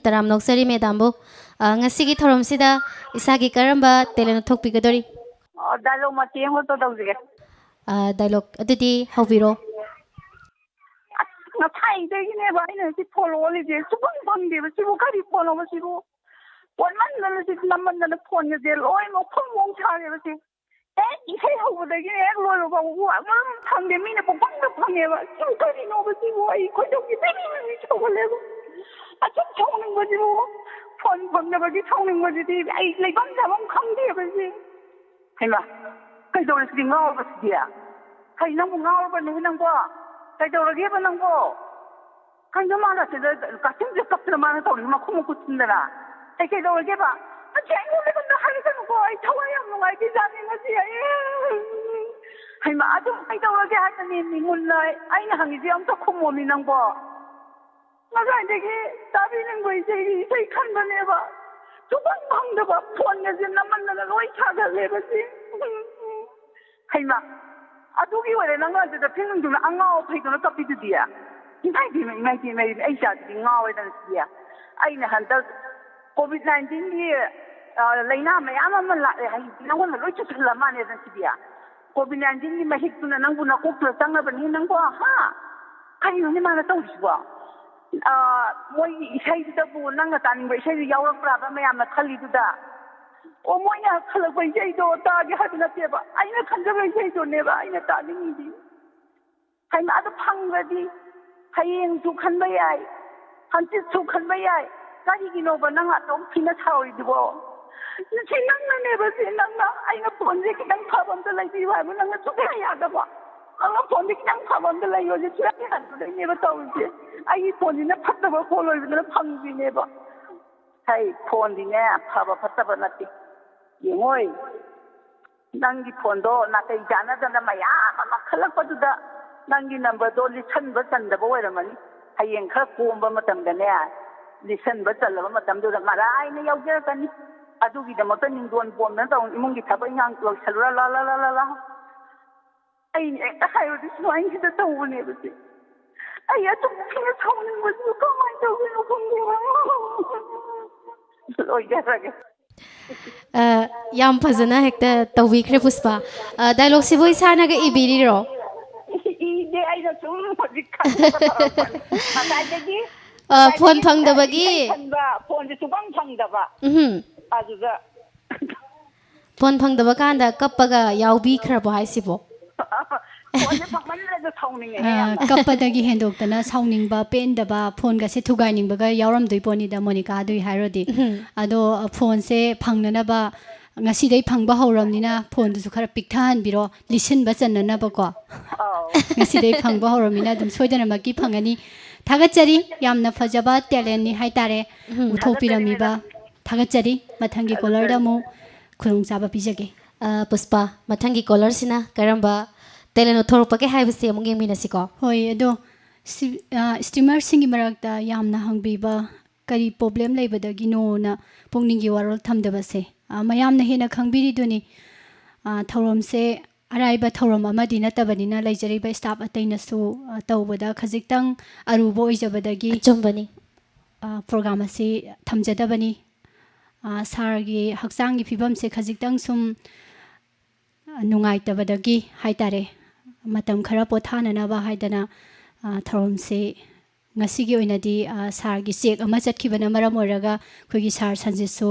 Taram loksari medambo. Ngasigi thorom sida isagi karamba teleno thokpigadori.
Dalo matiyang ho to dawjige.
Dialogue adudi hawbiro.
ꯉꯁꯥꯏꯗꯒꯤꯅꯦꯕ ꯑꯩꯅ ꯁꯤ phone ꯑꯣꯜꯂꯤꯁꯦ ꯁꯨꯡꯐꯪ ꯐꯪꯗꯦꯕ ꯁꯤꯕꯨ ꯀꯔꯤ ꯐꯣꯟꯅꯣꯕ ꯁꯤꯕꯨ ꯄꯣꯟꯃꯟꯗꯅ ꯁꯤ ꯅꯝꯃꯟꯗꯅ ꯐꯣꯟꯒꯁꯦ ꯂꯣꯏꯅꯃꯛ ꯐꯪ ꯁꯥꯔꯦꯕ ꯁꯤ ꯍꯦꯛ ꯏꯁꯩ ꯍꯧꯕꯗꯒꯤ ꯍꯦꯛ ꯂꯣꯏꯕ ꯐꯥꯎꯕ ꯑꯃ ꯐꯪꯗꯦ ꯃꯤꯅ ꯄꯪꯐꯪꯗ ꯐꯪꯉꯦꯕ ꯁꯤꯕꯨ ꯀꯔꯤꯅꯣꯕ ꯁꯤꯕꯨ ꯑꯩ ꯈꯣꯏꯗꯧꯁꯤ ꯇꯤꯡ ꯁꯧꯒꯠꯂꯦꯕ ꯑꯁꯨꯛ ꯁꯥꯎꯅꯤꯡꯕꯁꯤꯕꯨ ꯐꯣꯟ ꯐꯪꯗꯕꯒꯤ ꯁꯥꯎꯅꯤꯡꯕꯁꯤꯗꯤ ꯑꯩ ꯂꯩꯐꯝ ꯆꯥꯐꯝ ꯈꯪꯗꯦꯕ ꯁꯤ ꯍꯩꯃꯥ ꯀꯩꯗꯧꯔꯦ ꯁꯤꯗꯤ ꯉꯥꯎꯔꯕ ꯁꯤꯗꯤ ꯀꯩ ꯅꯪꯕꯨ ꯉꯥꯎꯔꯕꯅꯦ ꯅꯪꯕꯣ ꯀꯩꯗꯧꯔꯒꯦꯕ ꯅꯪꯕꯣ ꯀꯩꯅꯣ ꯃꯥꯅ ꯁꯤꯗ ꯀꯥꯆꯤꯟꯁꯦ ꯀꯞꯇꯅ ꯃꯥꯅ ꯇꯧꯔꯤ ꯃꯈꯨꯠ ꯃꯈꯨꯠ ꯆꯤꯟꯗꯅ ꯑꯩ ꯀꯩꯗꯧꯔꯒꯦꯕ ꯑꯁꯤ ꯑꯩꯉꯣꯟꯗ ꯍꯥꯏꯔꯛꯀꯅꯨꯀꯣ ꯑꯩ ꯊꯋꯥꯏ ꯌꯥꯝ ꯅꯨꯡꯉꯥꯏꯇꯦꯖꯥꯠꯅꯤ ꯉꯁꯤ ꯍꯩꯃꯥ ꯑꯗꯨꯝ ꯀꯩꯗꯧꯔꯒꯦ ꯍꯥꯏꯕꯅꯤ ꯃꯨꯟꯅ ꯑꯩꯅ ꯍꯪꯉꯤꯁꯦ ꯑꯝꯇ ꯈꯨꯝꯃꯣꯃꯤ ꯅꯪꯕꯣ ꯉꯁꯥꯏꯗꯒꯤ ꯇꯥꯕꯤꯅꯤꯡꯕ ꯏꯁꯩ ꯈꯟꯕꯅꯦꯕ ꯁꯨꯡꯐꯪ ꯐꯪꯗꯕ ꯐꯣꯟꯒꯁꯦ ꯅꯝꯃꯟꯗꯅ ꯂꯣꯏ ꯁꯥꯒꯠꯂꯦꯕ ꯁꯤ ꯍꯩꯃꯥ ꯑꯗꯨꯒꯤ ꯑꯣꯏꯔꯦ ꯅꯪ ꯑꯗꯨꯗ ꯐꯤꯂꯝꯗꯨꯅ ꯑꯉꯥꯎ ꯑꯐꯩꯗꯨꯅ ꯀꯞꯄꯤꯗꯨꯗꯤ ꯏꯃꯥꯏ ꯑꯩ ꯏꯆꯥꯗꯨꯗꯤ ꯉꯥꯎꯋꯦꯗꯅ ꯁꯤꯗꯤ ꯑꯩꯅ ꯍꯟꯗꯛ COVID-19ꯒꯤ ꯂꯥꯏꯅꯥ ꯃꯌꯥꯝ ꯑꯃ ꯂꯥꯛꯑꯦ ꯍꯥꯏꯗꯤ ꯅꯪꯉꯣꯟꯗ ꯂꯣꯏ ꯆꯨꯁꯜꯂ ꯃꯥꯜꯂꯦꯗꯅ ꯁꯤꯗꯤ COVID-19ꯒꯤ ꯃꯍꯤꯛꯇꯨꯅ ꯅꯪꯕꯨ ꯅꯀꯣꯛꯇꯨꯗ ꯆꯪꯉꯕꯅꯤ ꯅꯪꯕꯣ ꯍꯥ ꯀꯩꯅꯣꯅꯦ ꯃꯥꯅ ꯇꯧꯔꯤꯁꯤꯕꯣ ꯃꯣꯏꯒꯤ ꯏꯁꯩꯗꯨꯗꯕꯨ ꯅꯪꯅ ꯇꯥꯅꯤꯡꯕ ꯏꯁꯩꯗꯨ ꯌꯥꯎꯔꯛꯄ꯭ꯔꯥꯕ ꯃꯌꯥꯝꯅ ꯈꯜꯂꯤꯗꯨꯗ ꯑꯣ ꯃꯣꯏꯅ ꯈꯜꯂꯛꯄ ꯏꯁꯩꯗꯣ ꯇꯥꯒꯦ ꯍꯥꯏꯕ ꯅꯠꯇꯦꯕ ꯑꯩꯅ ꯈꯟꯖꯕ ꯏꯁꯩꯗꯨꯅꯦꯕ ꯑꯩꯅ ꯇꯥꯅꯤꯡꯉꯤꯗꯤ ꯍꯩꯃꯥ ꯑꯗꯨ ꯐꯪꯈ꯭ꯔꯗꯤ ꯍꯌꯦꯡꯁꯨ ꯈꯟꯕ ꯌꯥꯏ ꯍꯪꯆꯤꯠꯁꯨ ꯈꯟꯕ ꯌꯥꯏ ꯀꯔꯤꯒꯤꯅꯣꯕ ꯅꯪ ꯑꯗꯨꯝ ꯊꯤꯅ ꯁꯥꯎꯔꯤꯗꯨꯕꯣ ꯁꯤ ꯅꯪꯅꯅꯦꯕ ꯁꯤ ꯅꯪꯅ ꯑꯩꯅ ꯐꯣꯟꯁꯦ ꯈꯤꯇꯪ ꯐꯕ ꯑꯝꯇ ꯂꯩꯕꯤꯌꯨ ꯍꯥꯏꯕ ꯅꯪꯅ ꯁꯨꯡꯌꯥ ꯌꯥꯗꯕ ꯅꯪꯅ ꯐꯣꯟꯁꯦ ꯈꯤꯇꯪ ꯐꯕ ꯑꯝꯇ ꯂꯩꯌꯣꯁꯦ ꯁꯨꯡꯌꯥ ꯌꯥꯗꯕꯩꯅꯦꯕ ꯇꯧꯔꯤꯁꯦ ꯑꯩꯒꯤ ꯐꯣꯟꯁꯤꯅ ꯐꯠꯇꯕ ꯐꯣꯟ ꯑꯣꯏꯕꯗꯨꯅ ꯐꯪꯗ꯭ꯔꯤꯅꯦꯕ ꯍꯩ ꯐꯣꯟꯗꯤꯅꯦ ꯐꯕ ꯐꯠꯇꯕ ꯅꯠꯇꯦ ꯌꯦꯡꯉꯣꯏ ꯅꯪꯒꯤ ꯐꯣꯟꯗꯣ ꯅꯥꯇꯩ ꯆꯥꯟꯅꯗꯅ ꯃꯌꯥꯝ ꯑꯃ ꯈꯜꯂꯛꯄꯗꯨꯗ ꯅꯪꯒꯤ ꯅꯝꯕꯔꯗꯣ ꯂꯤꯠꯁꯟꯕ ꯆꯟꯗꯕ ꯑꯣꯏꯔꯝꯃꯅꯤ ꯍꯌꯦꯡ ꯈꯔ ꯀꯣꯝꯕ ꯃꯇꯝꯗꯅꯦ ꯂꯤꯠꯁꯟꯕ ꯆꯜꯂꯕ ꯃꯇꯝꯗꯨꯗ ꯃꯔꯥꯏꯅ ꯌꯥꯎꯖꯔꯛꯀꯅꯤ ꯑꯗꯨꯒꯤꯗꯃꯛꯇ ꯅꯤꯡꯗꯣꯟ ꯄꯣꯝꯗꯅ ꯇꯧ ꯏꯃꯨꯡꯒꯤ ꯊꯕꯛ ꯏꯟꯈꯥꯡ ꯂꯣꯏꯁꯜꯂꯨꯔ ꯂꯥ ꯑꯩꯅ ꯍꯦꯛꯇ ꯍꯥꯏꯕꯗꯤ ꯁꯨꯃꯥꯏꯅ ꯁꯤꯗ ꯇꯧꯕꯅꯦꯕ ꯁꯤ ꯑꯩ ꯑꯗꯨꯝ ꯊꯤꯅ ꯁꯥꯎꯅꯤꯡꯕꯁꯤꯕꯨ ꯀꯃꯥꯏꯅ ꯇꯧꯗꯣꯏꯅꯣ ꯈꯪꯗꯦꯕ ꯂꯣꯏꯖꯔꯒꯦ
Yam fazana hekta tawikre Puspa. Dialogue sibo isanaga ibiriro.
ꯏꯗꯦ ꯑꯩꯅ ꯁꯨꯝ ꯍꯧꯖꯤꯛ ꯈꯟꯕ ꯇꯧꯔꯛꯄꯅꯤ ꯉꯁꯥꯏꯗꯒꯤ
Phone phangdabagi.
ꯏꯁꯩ ꯈꯟꯕ ꯐꯣꯟꯁꯦ ꯁꯨꯡꯐꯪ ꯐꯪꯗꯕ ꯑꯗꯨꯗ
Phone phangdaba kanda kappaga yawbi khrabo haisibo.
ꯐꯣꯟꯁꯦ ꯐꯪꯃꯟꯗ꯭ꯔꯁꯨ ꯁꯥꯎꯅꯤꯡꯉꯦ ꯌꯥꯝꯅ
ꯀꯞꯄꯗꯒꯤ ꯍꯦꯟꯗꯣꯛꯇꯅ ꯁꯥꯎꯅꯤꯡꯕ ꯄꯦꯟꯗꯕ ꯐꯣꯟꯒꯁꯦ ꯊꯨꯒꯥꯏꯅꯤꯡꯕꯒ ꯌꯥꯎꯔꯝꯗꯣꯏ ꯄꯣꯠꯅꯤꯗ ꯃꯣꯅꯤꯀꯥ ꯑꯗꯨꯏ ꯍꯥꯏꯔꯗꯤ ꯑꯗꯣ ꯐꯣꯟꯁꯦ ꯐꯪꯅꯅꯕ ꯉꯁꯤꯗꯩ ꯐꯪꯕ ꯍꯧꯔꯕꯅꯤ나 ꯐꯣꯟꯗꯨꯁꯨ ꯈꯔ ꯄꯤꯛꯊꯍꯟꯕꯤꯔꯣ ꯂꯤꯁꯤꯟꯕ ꯆꯟꯅꯅꯕꯀꯣ
ꯑꯧ
ngasiday phangba horamina adum soidana maki phangani thagachari yamna fajaba talent ni haitare uthopiramiba thagachari mathangi color da mu khurung chaba pijage
Puspa mathangi color sina karamba teleno thorpake haibse amung yengminasiko
hoi ado streamer singi marakta yamna hangbiba kari problem leibadagi no na pungningi warol thamdabase mayamna hena khangbiri duni thauramse araiba thauram amadi natabanina leijariba staff atainasu tawbada khajikhtang arubo ijabadagi
chumbani
program asi thamjadabani sargi haksangi phibam se khajikhtang sum nungaitabadagi haitare matam khara pothana na ba haidana thauram se ngasigi oinadi sargi check ama chatkibana maram oraga khogi sar sanjisu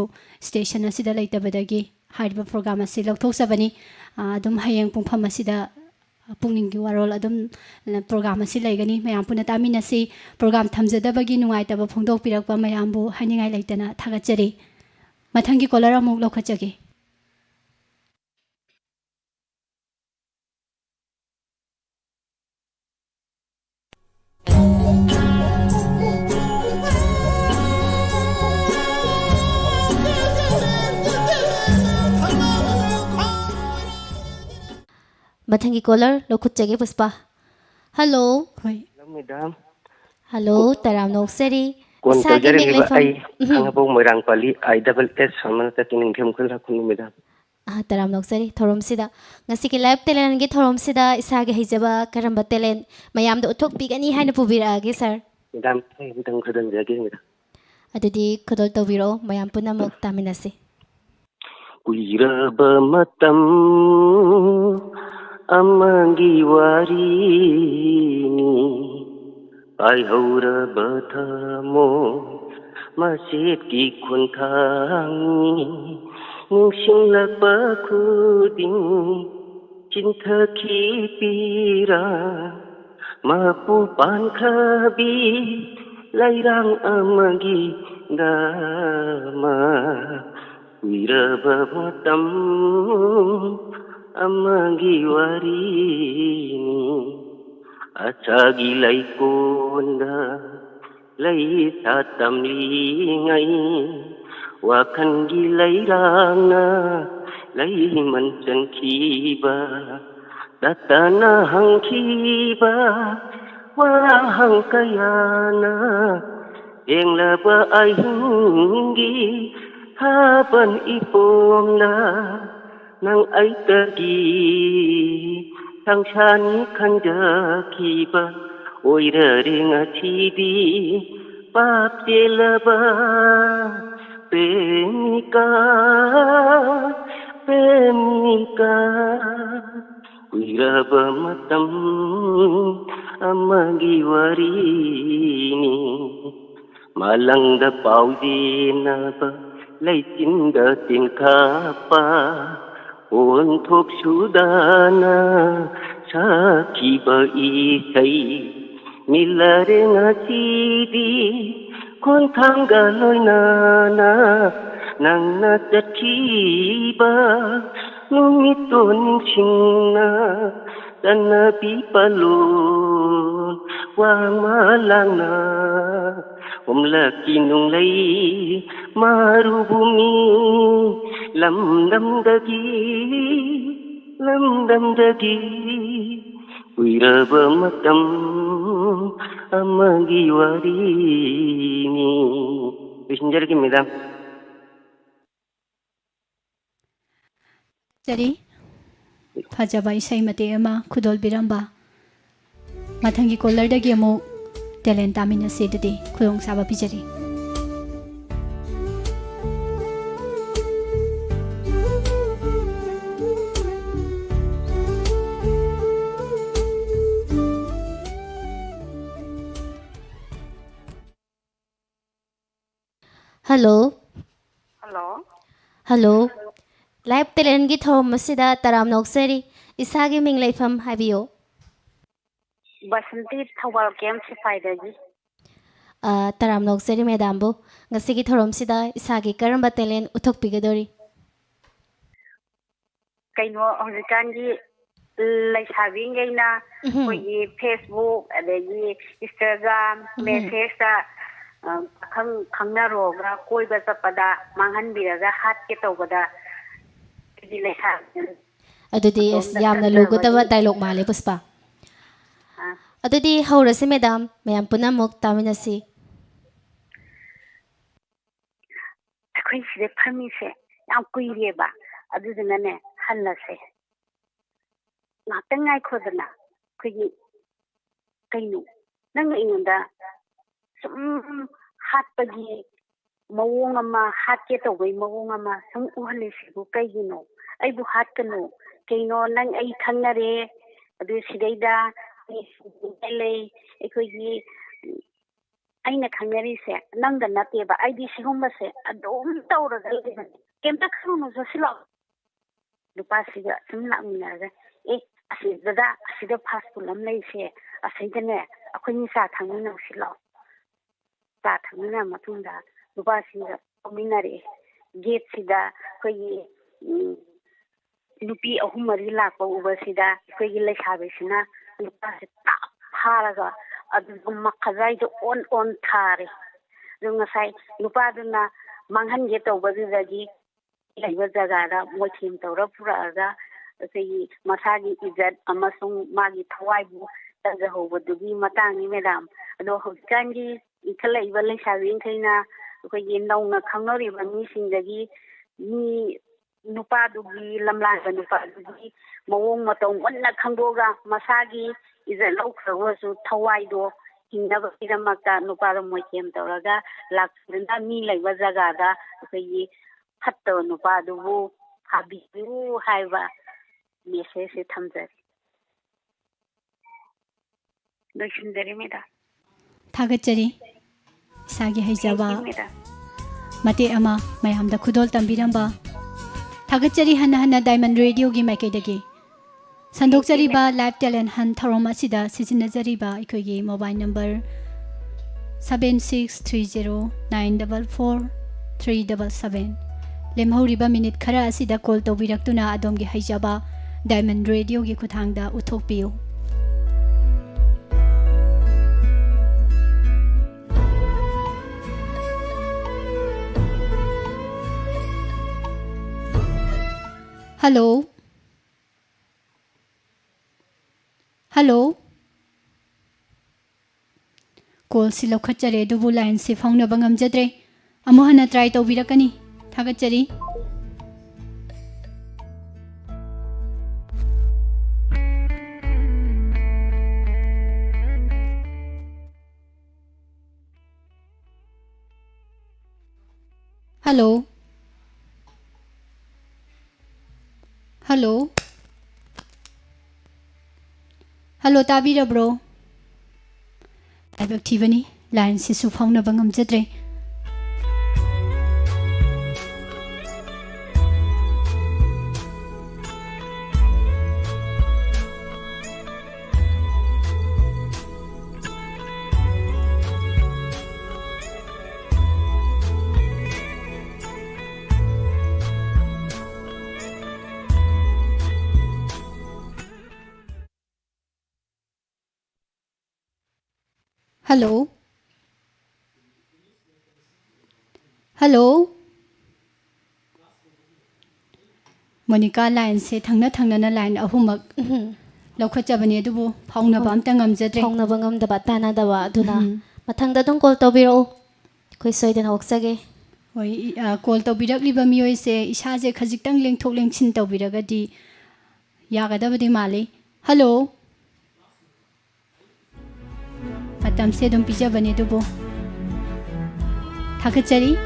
station asida leitabadagi haiba program asi lokthok adum hayeng pungpham asida pungningi warol adum program asi leigani mayam puna taminasi program thamjadabagi nungaitaba phongdok pirakpa mayambu haningai leitana thagachari mathangi color amuk lokhachage
mathangi color lokhutchage Puspa hello
hoi
Madam.
hello taram nokseri
Kon
Sagi
jari
ming
ni
leifam.
ai angabo moirang pali ISS samana ta tining them khul rakun madam.
taram nokseri thorom sida ngasi ki live talent gi thorom sida isage hijaba karamba talent mayam do uthok pigani haina pubira age sir
Madam ai tang khadan jage madam.
adudi khodol tawbiro mayam punamok taminasi
Kuiraba matam amangi warini ai haura bathamo masit ki khunthang ningsing lakba khuding chintha khi pira mapu pan khabi lairang amangi dama Wiraba matam amangi warini achagi laikonda lai satam lingai wakhangi lairanga lai manchan khiba datana hangkhiba wa hangkayana englaba aingi haban ipomna nang aitagi tangsan khanja khiba oira ringa chidi pap jelaba premika kuiraba matam amagi warini malangda paudinaba leitinda tingkapa onthok sudana sakhiba isai milare ngachidi konthanga loinana nangna tathiba numiton singna dana pipalon wangmalangna umlaki nunglai marubumi lamdam dagi wiraba matam amagi warini bisinjar ki madam
jari fajaba isai mate ama khudol biramba mathangi color dagi amu talent tamina sedade khurong saba pijari
hello
Hello.
hello live talent gi thorom masida taram nokseri isage ming leifam habiyo
Basanti Thawal Camp Sipaidagi.
Taram nokseri madam bu ngasigi thorom sida isagi karamba talent uthok pigadori.
Kaino Horikangi Laisavingina, Koyi Facebook, Adagi Instagram, Message, Kangaroga, Koiba Sapada, Mangan Biraga, Hat Ketobada,
Adudi is yamna lugutaba dialogue mali puspa. Adudi haurasi madam mayam punamuk taminasi.
Queen the Permise, Now Kuiriba, Adudane, Hanlase. Nothing I couldn't. Kainu. Nang inunda some hot bagi Mawongama, hot get away, Mawongama, some Uhalisibu, Kayino. I bu hot canoe. Kaino, Nang a Kanare, Adusideda, LA, Equigi. Aina Kangari said, Nanga Nativa, I did Homase, a dome tower. Came back home as a slot. The Passiga, some Laminaza, Asida, Asida Paspulam, they say, a Saintane, a Queen Satamino Silo. Satamina Matunda, the Passiga, Ominari, Gatesida, Quay Lupi, a Humarilla, Oversida, Quay Habisina, the Passit Haraga. Makazai on Tari. Lungasai, Lupaduna, Mangan get over the Zagi, Zagada, Mochim Torapuraga, the Masagi is that Amasung Magi Tawaibu, that's the whole would be Matani, Madame. Although Ganji, Ikala, Valencia, Vinkina, when Nona Kanori, missing the Gi, me. Nupadugi, Lamla, Nupadugi, Mawong Matong, Wana Kangoga, Masagi is a local was to Tawaido, he never did a Maka, Nupada Mokim Toraga, Laksunda Mila Wazagada, the Hato Nupadu, Habibu, Haiva, Mrs. Tamzer. Lucian Derimida.
Tagachari Sagi Hijaba Mate Ama, Mayam the Kudol Tambiramba. Tagachari Hana Diamond Radio gi Makedagi. Sandokjariba Live Talent Han Tharoma Sida Sizinazariba Ikogi mobile number 7630944377. Lemhoriba minute khara asida call tobiraktuna adomgi haijaba Diamond Radio gi kuthangda uthokpiu. Hello. Hello. Call si lokhatjare dubu line si phone bangam jadre. Amuhana try to birakani. Thagachari. Hello. Hello. Hello, Tabira bro. Ibak Tivani, line sisu fauna bangam jadre. Hello. Hello. Monica line se thangna na line ahumak lokhatjabani dubu phawna bam tangam jadre
Phawna bangam da batana da wa duna mathangda dum call tobiro koi soidan hoksage
hoi call tobirakliba miyoi se isa je khajiktang lengthok lengchin tobiragadi yagadabadi mali. Hello. Matam se dum pijabani dubu thakachari.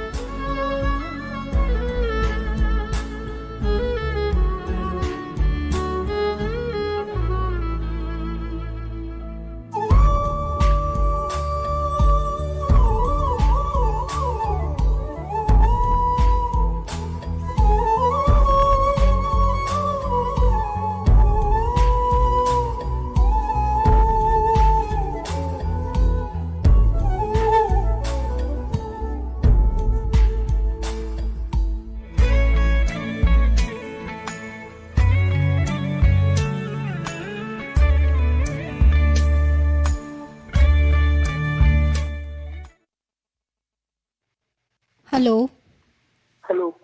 Hello.
Hello,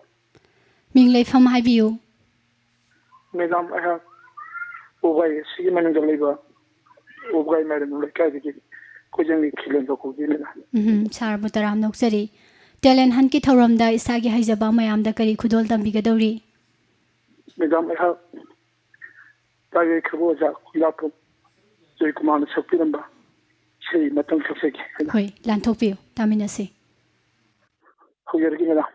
Ming Leifam haibiyu.
Madam. I have Ubai, see manager labor. Ubai, madam, like I did. Couldn't kill the cookie.
Sar Butaram Noxeri. Talent Hanki Thoram da Isagi Hajaba Mayam the Kari Kudol Dambigadori.
Madam, I have Tave Kaboja, Lapum, Joy Command Sapiramba. Say, Matan Sasek.
Hoi, Lantopio, Taminasi.
Who you're giving up.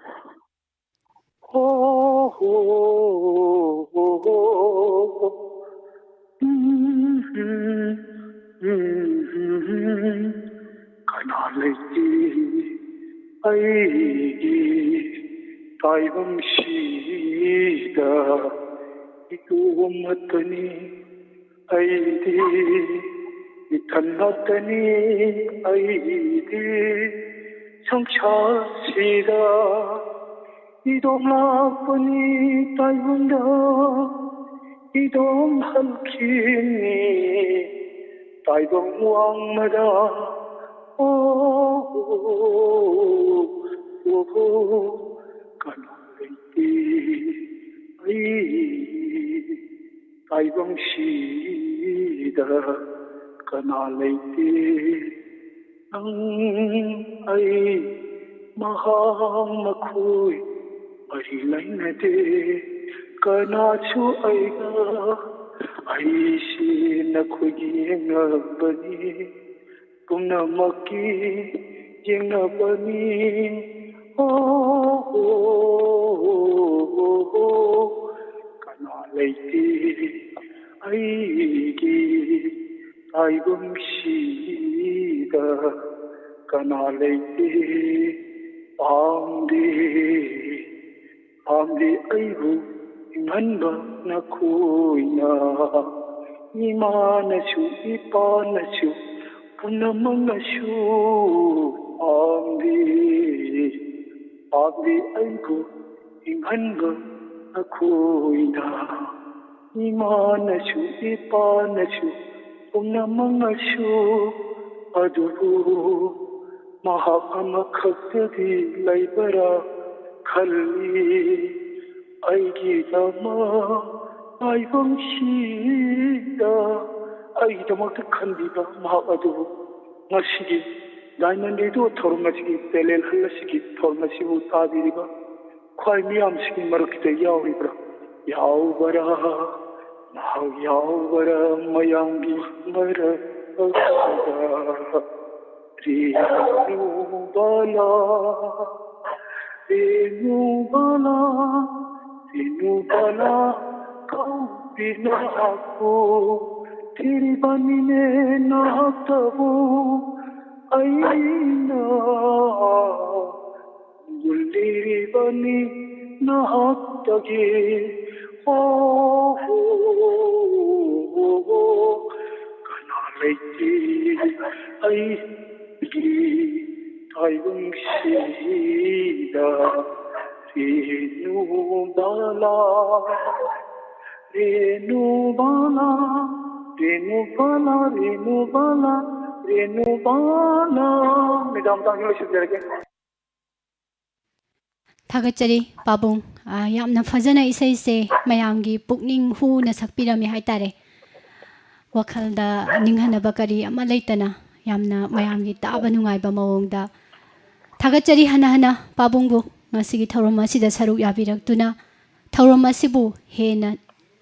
Oh, oh, oh, oh. Kanalati aigi taibam shida itu matani aidi itannatani aidi samshasida idom lapani taibunda idom halkini taibam wang mada kanaliti ai taibam shida kanaliti ang ai mahang makhui ai lainate kanachu aiga ai si nakhugi ngabani Punamaki Yengabani Kanalati Aigi Taibum Shida Kanalati Amdi Aibu Inhanba Nakuina Imanachu Ipanachu Punamangashu Amdi Aibu Inghanga Akuina Imanachu Ipanachu Punamangashu Adubu Mahakama Khaktadi Laibara Khali Aigi Dama Aibam Shida 아이더먹도 컨디가 마하도 마시기 나이만데도 토르마시기 텔렌 할라시기 토르마시고 타비리가 과미암시기 마르키데 야오리브라 야오바라 나우 야오바라 마양기 마라 리누발라 카우피나고 तेरी बनी ने नातबो आईना गुल्ली बनी नातगे ओ कनालेती आई ताइबं सीदा रेनु बाला Madam, thank you, Mr.
Thagachari Babung Yamna Fazana Isai Mayamgi Pukning Hu Nasakpirami Haitare Wakalda Ninghana Bakari Amalaitana Yamna Mayamgi Tabanungai Bamawongda Thagachari Hana Babungu Masigi Tauromasi Saru Yabirak Tuna Tauromasibu Hena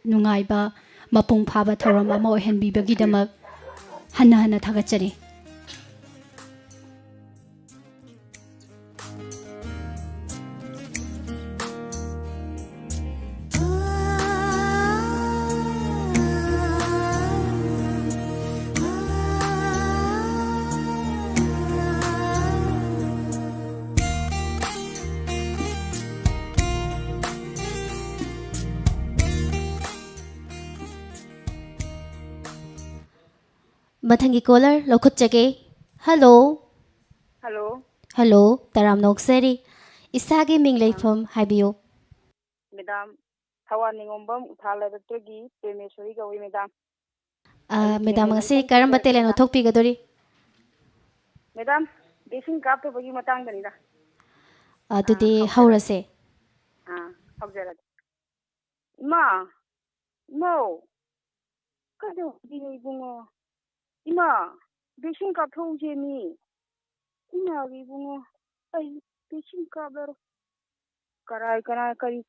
Nungaiba Mapung Paba Tauroma Mo Henbi Bagidama Hana Thagachari
Mathangi caller lokhutjage. Hello.
Hello.
Hello. Taram nokseri. Isagi mingleifam haibiyo.
Madam, Tawaningombam Uthala Permesori Gawi, Madam.
Madam ngasi karamba telen uthokpigadori.
Madam, Desing Kap to Bagi Matang Danida.
ꯑꯗꯨꯗꯤ ꯍꯧꯔꯁꯦ
ꯍꯧꯖꯔꯒꯦ ꯏꯃꯥ ꯏꯃꯧ ꯀꯩꯗꯧꯕꯒꯤꯅꯣ ꯏꯕꯨꯡꯉꯣ ꯏꯃꯥ vaccine ꯀꯥꯞꯊꯣꯛꯎꯁꯦꯃꯤ ꯏꯃꯥꯒꯤ ꯏꯕꯨꯡꯉꯣ ꯑꯩ vaccine ꯀꯥꯞꯂꯔꯣꯏ ꯀꯔꯤ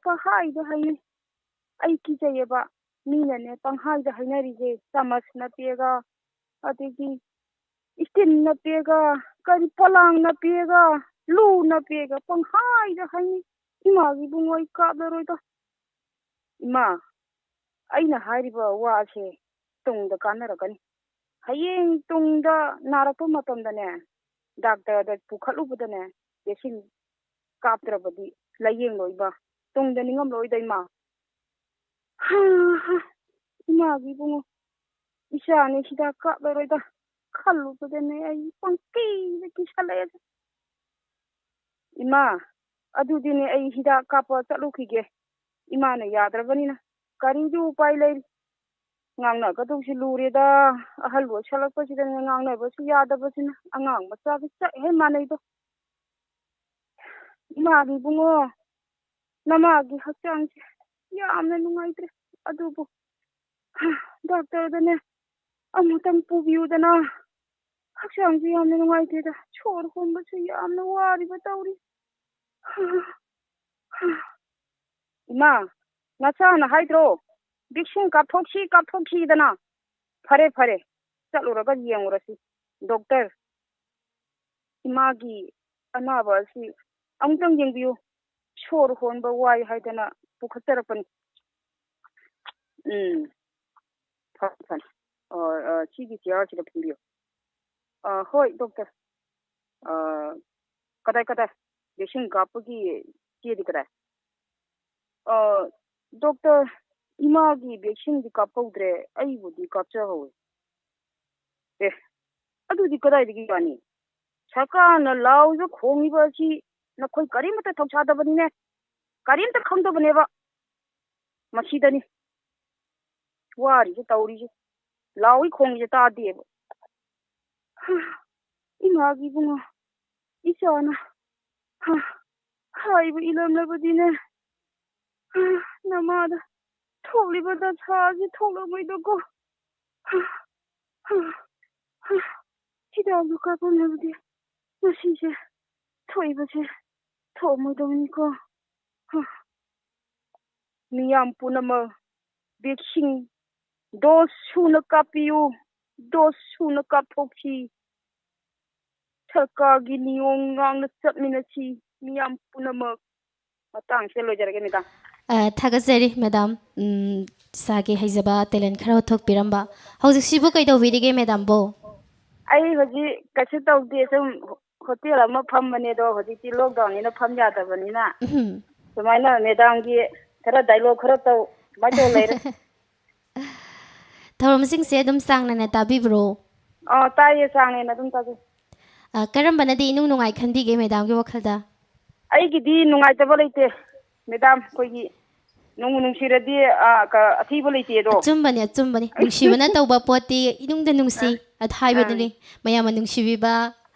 ꯄꯪꯍꯥꯏꯗ ꯍꯥꯏꯅꯩ ꯑꯩ ꯀꯤꯖꯩꯌꯦꯕ ꯃꯤꯅꯅꯦ ꯄꯪꯍꯥꯏꯗ ꯍꯥꯏꯅꯔꯤꯁꯦ ꯆꯃꯁ ꯅꯞꯄꯦꯒ ꯑꯗꯒꯤ steel ꯅꯞꯄꯦꯒ ꯀꯔꯤ ꯄꯣꯂꯥꯡ ꯅꯞꯄꯦꯒ ꯂꯨ ꯅꯞꯄꯦꯒ ꯄꯪꯍꯥꯏꯗ ꯍꯥꯏꯅꯩ 이마기 붕어이 까다로이다. 이마, ꯑꯩꯅ ꯍꯥꯏꯔꯤꯕ ꯋꯥꯁꯦ ꯇꯨꯡꯗ ꯀꯥꯟꯅꯔꯛꯀꯅꯤ. ꯍꯌꯦꯡ ꯇꯨꯡꯗ ꯅꯥꯔꯛꯄ ꯃꯇꯝꯗꯅꯦ ꯗꯥꯛꯇꯔꯗ ꯄꯨꯈꯠꯂꯨꯕꯗꯅꯦ ꯚꯦꯛꯁꯤꯟ ꯀꯥꯞꯇ꯭ꯔꯕꯗꯤ ꯂꯥꯏꯌꯦꯡꯂꯣꯏꯕ. ꯇꯨꯡꯗ ꯅꯤꯡꯉꯝꯂꯣꯏꯗ ꯏꯃꯥ. 이마기 이붕어 이샤ꯅꯤ ꯍꯤꯗꯥꯛ ꯀꯥꯞꯂꯔꯣꯏꯗ ꯈꯜꯂꯨꯕꯗꯅꯦ ꯑꯩ ꯄꯪꯀꯤꯗ ꯀꯤꯁꯜꯂꯛꯑꯦꯗ. 이마, ꯑꯗꯨꯗꯤꯅꯦ ꯑꯩ ꯍꯤꯗꯥꯛ ꯀꯥꯞꯄ ꯆꯠꯂꯨꯈꯤꯒꯦ. 이마ꯅ ꯌꯥꯗ꯭ꯔꯕꯅꯤꯅ ꯀꯔꯤꯗꯤ ꯎꯄꯥꯏ ꯂꯩꯔꯤ. ꯉꯥꯡꯅꯒꯗꯧꯁꯤ ꯂꯨꯔꯦꯗ. ꯑꯍꯜ ꯑꯣꯏꯁꯜꯂꯛꯄꯁꯤꯗꯅꯦ ꯉꯥꯡꯅꯕꯁꯨ ꯌꯥꯗꯕꯁꯤꯅ ꯑꯉꯥꯡ ꯃꯆꯥꯒ ꯆꯞ ꯍꯦꯛ ꯃꯥꯟꯅꯩꯗꯣ. 이마ꯒꯤ ꯏꯕꯨꯡꯉꯣ, ꯅꯃꯥꯒꯤ ꯍꯛꯆꯥꯡꯁꯦ ꯌꯥꯝꯅ ꯅꯨꯡꯉꯥꯏꯇ꯭ꯔꯦ. ꯑꯗꯨꯕꯨ ꯗꯥꯛꯇꯔꯗꯅꯦ ꯑꯃꯨꯛꯇꯪ ꯄꯨꯕꯤꯌꯨꯗꯅ. ꯍꯛꯆꯥꯡꯁꯦ ꯌꯥꯝꯅ ꯅꯨꯡꯉꯥꯏꯇꯦꯗ. ꯁꯣꯔ ꯍꯣꯟꯕꯁꯨ ꯌꯥꯝꯅ ꯋꯥꯔꯤꯕ ꯇꯧꯔꯤ. 이마, ꯅꯆꯥꯅ ꯍꯥꯏꯗ꯭ꯔꯣ ꯚꯦꯛꯁꯤꯟ ꯀꯥꯞꯊꯣꯛꯈꯤꯗꯅ. ꯐꯔꯦ ꯐꯔꯦ, ꯆꯠꯂꯨꯔꯒ ꯌꯦꯡꯉꯨꯔꯁꯤ. ꯗꯣꯛꯇꯔ, 이마ꯒꯤ ꯑꯅꯥꯕ ꯑꯁꯤ ꯑꯃꯨꯛꯇꯪ ꯌꯦꯡꯕꯤꯌꯨ. ꯁꯣꯔ ꯍꯣꯟꯕ ꯋꯥꯏ ꯍꯥꯏꯗꯅ ꯄꯨꯈꯠꯆꯔꯛꯄꯅꯤ. ꯐꯔꯦ ꯐꯔꯦ. ꯁꯤꯒꯤ ꯆꯤꯌꯥꯔꯁꯤꯗ ꯐꯝꯕꯤꯌꯨ. ꯍꯣꯏ ꯗꯣꯛꯇꯔ. ꯀꯗꯥꯏ ꯚꯦꯛꯁꯤꯟ ꯀꯥꯞꯄꯒꯤ ꯆꯦꯗꯤ ꯀꯗꯥꯏ? ꯗꯣꯛꯇꯔ, 이마ꯒꯤ ꯚꯦꯛꯁꯤꯟꯗꯤ ꯀꯥꯞꯍꯧꯗ꯭ꯔꯦ. ꯑꯩꯕꯨꯗꯤ ꯀꯥꯞꯆꯍꯧꯋꯦ. ꯑꯗꯨꯗꯤ ꯀꯗꯥꯏꯗꯒꯤ ꯌꯥꯅꯤ? ꯁꯔꯀꯥꯔꯅ ꯂꯥꯎꯔꯤꯕ ꯈꯣꯡꯉꯤꯕ ꯑꯁꯤ ꯅꯈꯣꯏ ꯀꯔꯤꯃꯠꯇ ꯊꯧꯁꯥꯗꯕꯅꯤꯅꯦ. ꯀꯔꯤꯝꯇ ꯈꯪꯗꯕꯅꯦꯕ. ꯃꯁꯤꯗꯅꯤ ꯋꯥꯔꯤꯁꯦ ꯇꯧꯔꯤꯁꯦ. ꯂꯥꯎꯏ ꯈꯣꯡꯉꯤꯁꯦ ꯇꯥꯗꯦꯕ. 이마ꯒꯤ ꯏꯕꯨꯡꯉꯣ, 이샤ꯅ 하이브 이름나버디네. 나마다 톡리보다 사지 톡러무이도고. 히다도 까보내버디. 무시제 토이버제 토무동이고. 미얀 뿌나마 백신 도스 수나 까피유. 도스 수나 까폭시. सरकारगी नियम ngang ꯆꯠꯃꯤꯟꯅꯁꯤ ꯃꯤꯌꯥꯝ ꯄꯨꯝꯅꯃꯛ. ꯃꯇꯥꯡꯁꯦ ꯂꯣꯏꯖꯔꯒꯦ ꯃꯦꯗꯥꯝ.
ꯊꯥꯒꯠꯆꯔꯤ ꯃꯦꯗꯥꯝ, ꯏꯁꯥꯒꯤ ꯍꯩꯖꯕ ꯇꯦꯂꯦꯟ ꯈꯔ ꯎꯠꯊꯣꯛꯄꯤꯔꯝꯕ. ꯍꯧꯖꯤꯛꯁꯤꯕꯨ ꯀꯩꯗꯧꯕꯤꯔꯤꯒꯦ ꯃꯦꯗꯥꯝꯕꯣ?
ꯑꯩ ꯍꯧꯖꯤꯛ ꯀꯩꯁꯨ ꯇꯧꯗꯦ. ꯁꯨꯝ ꯍꯣꯇꯦꯜ ꯑꯃ ꯐꯝꯕꯅꯦ. ꯑꯗꯣ ꯍꯧꯖꯤꯛꯇꯤ ꯂꯣꯛꯗꯥꯎꯟꯅꯤꯅ ꯐꯝ ꯌꯥꯗꯕꯅꯤꯅ ꯁꯨꯃꯥꯏꯅ ꯃꯦꯗꯥꯝꯒꯤ ꯈꯔ ꯗꯥꯏꯂꯣഗ് ꯈꯔ ꯇꯧ ꯁꯨꯃꯥꯏꯅ ꯇꯧ ꯂꯩꯔꯦ.
ꯊꯧꯔꯝꯁꯤꯡꯁꯦ ꯑꯗꯨꯝ ꯆꯥꯡ ꯅꯥꯏꯅ ꯇꯥꯕꯤꯕ꯭ꯔꯣ?
ꯇꯥꯏꯌꯦ, ꯆꯥꯡ ꯅꯥꯏꯅ ꯑꯗꯨꯝ ꯇꯥꯖꯩ.
ꯀꯔꯝꯕꯅꯗꯤ ꯏꯅꯨꯡ ꯅꯨꯡꯉꯥꯏ ꯈꯟꯕꯤꯒꯦ ꯃꯦꯗꯥꯝꯒꯤ ꯋꯥꯈꯜꯗ?
ꯑꯩꯒꯤꯗꯤ ꯅꯨꯡꯉꯥꯏꯇꯕ ꯂꯩꯇꯦ ꯃꯦꯗꯥꯝ. ꯑꯩꯈꯣꯏꯒꯤ ꯅꯨꯡꯕꯨ ꯅꯨꯡꯁꯤꯔꯗꯤ ꯑꯊꯤꯕ ꯂꯩꯇꯦꯗꯣ.
ꯑꯆꯨꯝꯕꯅꯤ ꯑꯆꯨꯝꯕꯅꯤ. ꯅꯨꯡꯁꯤꯕꯅ ꯇꯧꯕ ꯄꯣꯠꯇꯤ ꯏꯅꯨꯡꯗ ꯅꯨꯡꯁꯤ ꯑꯗ ꯍꯥꯏꯕꯗꯨꯅꯤ. ꯃꯌꯥꯝꯅ ꯅꯨꯡꯁꯤꯕꯤꯕ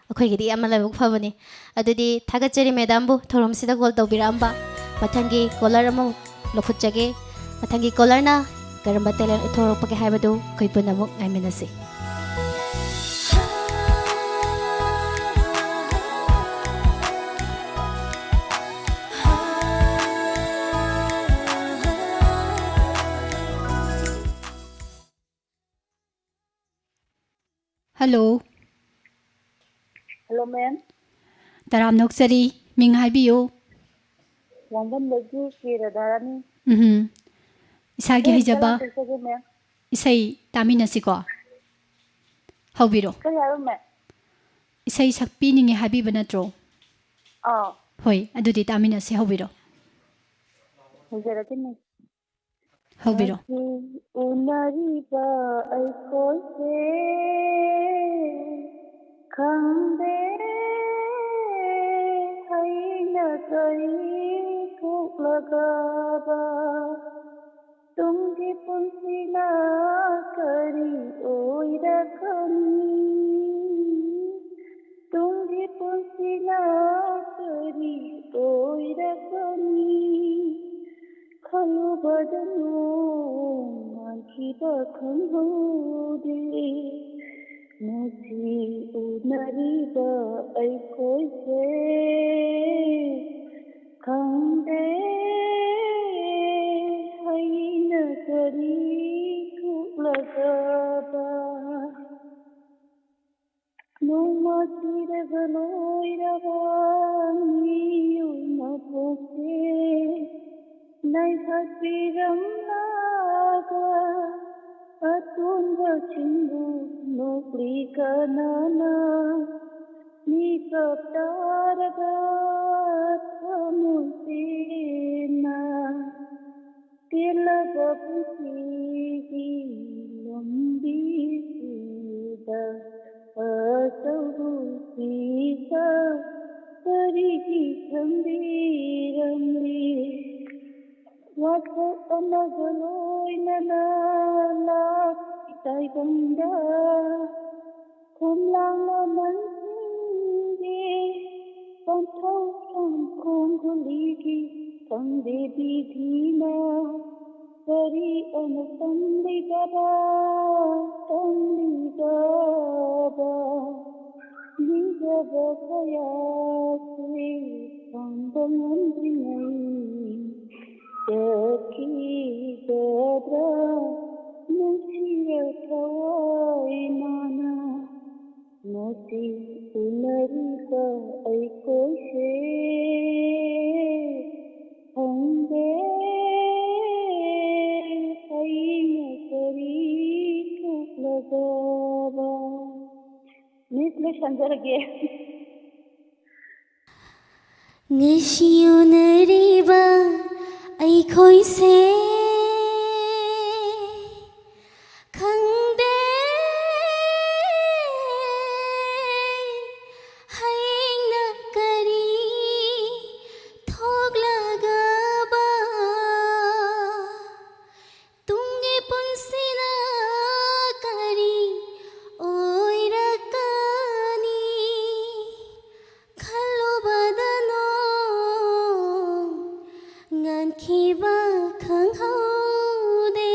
ꯑꯩꯈꯣꯏꯒꯤꯗꯤ ꯌꯥꯝꯅ ꯂꯥꯏꯕꯛ ꯐꯕꯅꯤ. ꯑꯗꯨꯗꯤ ꯊꯥꯒꯠꯆꯔꯤ ꯃꯦꯗꯥꯝꯕꯨ ꯊꯧꯔꯝꯁꯤꯗ ꯀꯣꯜ ꯇꯧꯕꯤꯔꯛꯑꯝꯕ. ꯃꯊꯪꯒꯤ ꯀꯣꯂꯔ ꯑꯃ ꯂꯧꯈꯠꯆꯒꯦ. ꯃꯊꯪꯒꯤ ꯀꯣꯂꯔꯅ ꯀꯔꯝꯕ ꯇꯦꯂꯦꯟ ꯎꯠꯊꯣꯔꯛꯄꯒꯦ ꯍꯥꯏꯕꯗꯨ ꯑꯩꯈꯣই ꯄꯨꯟꯅꯃꯛ ꯉꯥꯏꯃꯤꯟꯅꯁꯤ.
Hello.
Hello, ma'am.
Taram Noksari, Ming Haibiyo.
Wangbandagi Radharani.
Isagi Hijaba.
ma'am.
Isai Taminasiko. Haubiro.
Kaya ma'am.
Isai Sakpi Ningi Habiba Natro. Hoi, Adudi Taminasi Haubiro.
Hujaratin.
Haubiro.
Unariba aikose khande haina kai puklagaba tumgi punsila kari oirakani tumgi punsila kari ꯈꯪꯍꯧꯗꯦ ꯉꯁꯤ ꯎꯅꯔꯤꯕ ꯑꯩꯈꯣꯏꯁꯦ ꯈꯪꯗꯦ ꯑꯩꯅ ꯀꯔꯤ ꯊꯣꯛꯂꯒꯕ ꯅꯣꯡꯃ ꯊꯤꯔꯒ ꯂꯣꯏꯔꯕ ꯃꯤꯑꯣꯏꯅ ꯄꯣꯛꯁꯦ ꯅꯩꯊꯠꯄꯤꯔꯝꯂꯒ ꯑꯇꯣꯟꯕꯁꯤꯡꯕꯨ ꯅꯣꯛꯂꯤ ꯀꯅꯥꯅ ꯃꯤꯀꯞ ꯇꯥꯔꯒ ꯊꯃꯣꯏ ꯄꯦꯟꯅ ꯇꯦꯜꯂꯕ ꯄꯨꯟꯁꯤꯒꯤ ꯂꯝꯕꯤꯁꯤꯗ ꯑꯆꯧꯕꯤꯒ ꯀꯔꯤꯒꯤ ꯊꯝꯕꯤꯔꯝꯂꯤ ꯋꯥꯁꯛ ꯑꯃꯒ ꯂꯣꯏꯅꯅ ꯂꯥꯛꯈꯤ ꯇꯥꯏꯕꯪꯗ ꯈꯣꯝꯂꯥꯡ ꯃꯃꯜꯁꯤꯡꯒꯤ ꯄꯟꯊꯧ ꯁꯝꯈꯣꯡ ꯒꯨꯂꯤꯒꯤ ꯈꯪꯗꯦ ꯕꯤꯙꯤꯅ ꯀꯔꯤ ꯑꯣꯏꯅ ꯇꯝꯂꯤꯕꯔꯥ ꯅꯤꯡꯖꯕ ꯀꯌꯥꯁꯦ ꯐꯪꯕ ꯉꯝꯗ꯭ꯔꯤꯉꯩ ꯆꯠꯈꯤꯒꯗ꯭ꯔꯥ ꯅꯨꯡꯁꯤꯔ ꯊꯋꯥꯏ ꯃꯥꯅ ꯉꯁꯤ ꯎꯅꯔꯤꯕ ꯑꯩꯈꯣꯏꯁꯦ ꯈꯪꯗꯦ ꯑꯩꯅ ꯀꯔꯤ ꯊꯣꯛꯂꯒꯕ ꯃꯤꯁ ꯂꯣꯏꯁꯟꯖꯔꯒꯦ
ꯉꯁꯤ ꯎꯅꯔꯤꯕ ꯑꯩꯈꯣꯏꯁꯦ ꯈꯪꯗꯦ ꯍꯌꯦꯡꯅ ꯀꯔꯤ ꯊꯣꯛꯂꯒꯕ ꯇꯨꯡꯒꯤ ꯄꯨꯟꯁꯤꯅ ꯀꯔꯤ ꯑꯣꯏꯔꯛꯀꯅꯤ ꯈꯜꯂꯨꯕꯗꯅꯣ ꯉꯥꯟꯈꯤꯕ ꯈꯪꯍꯧꯗꯦ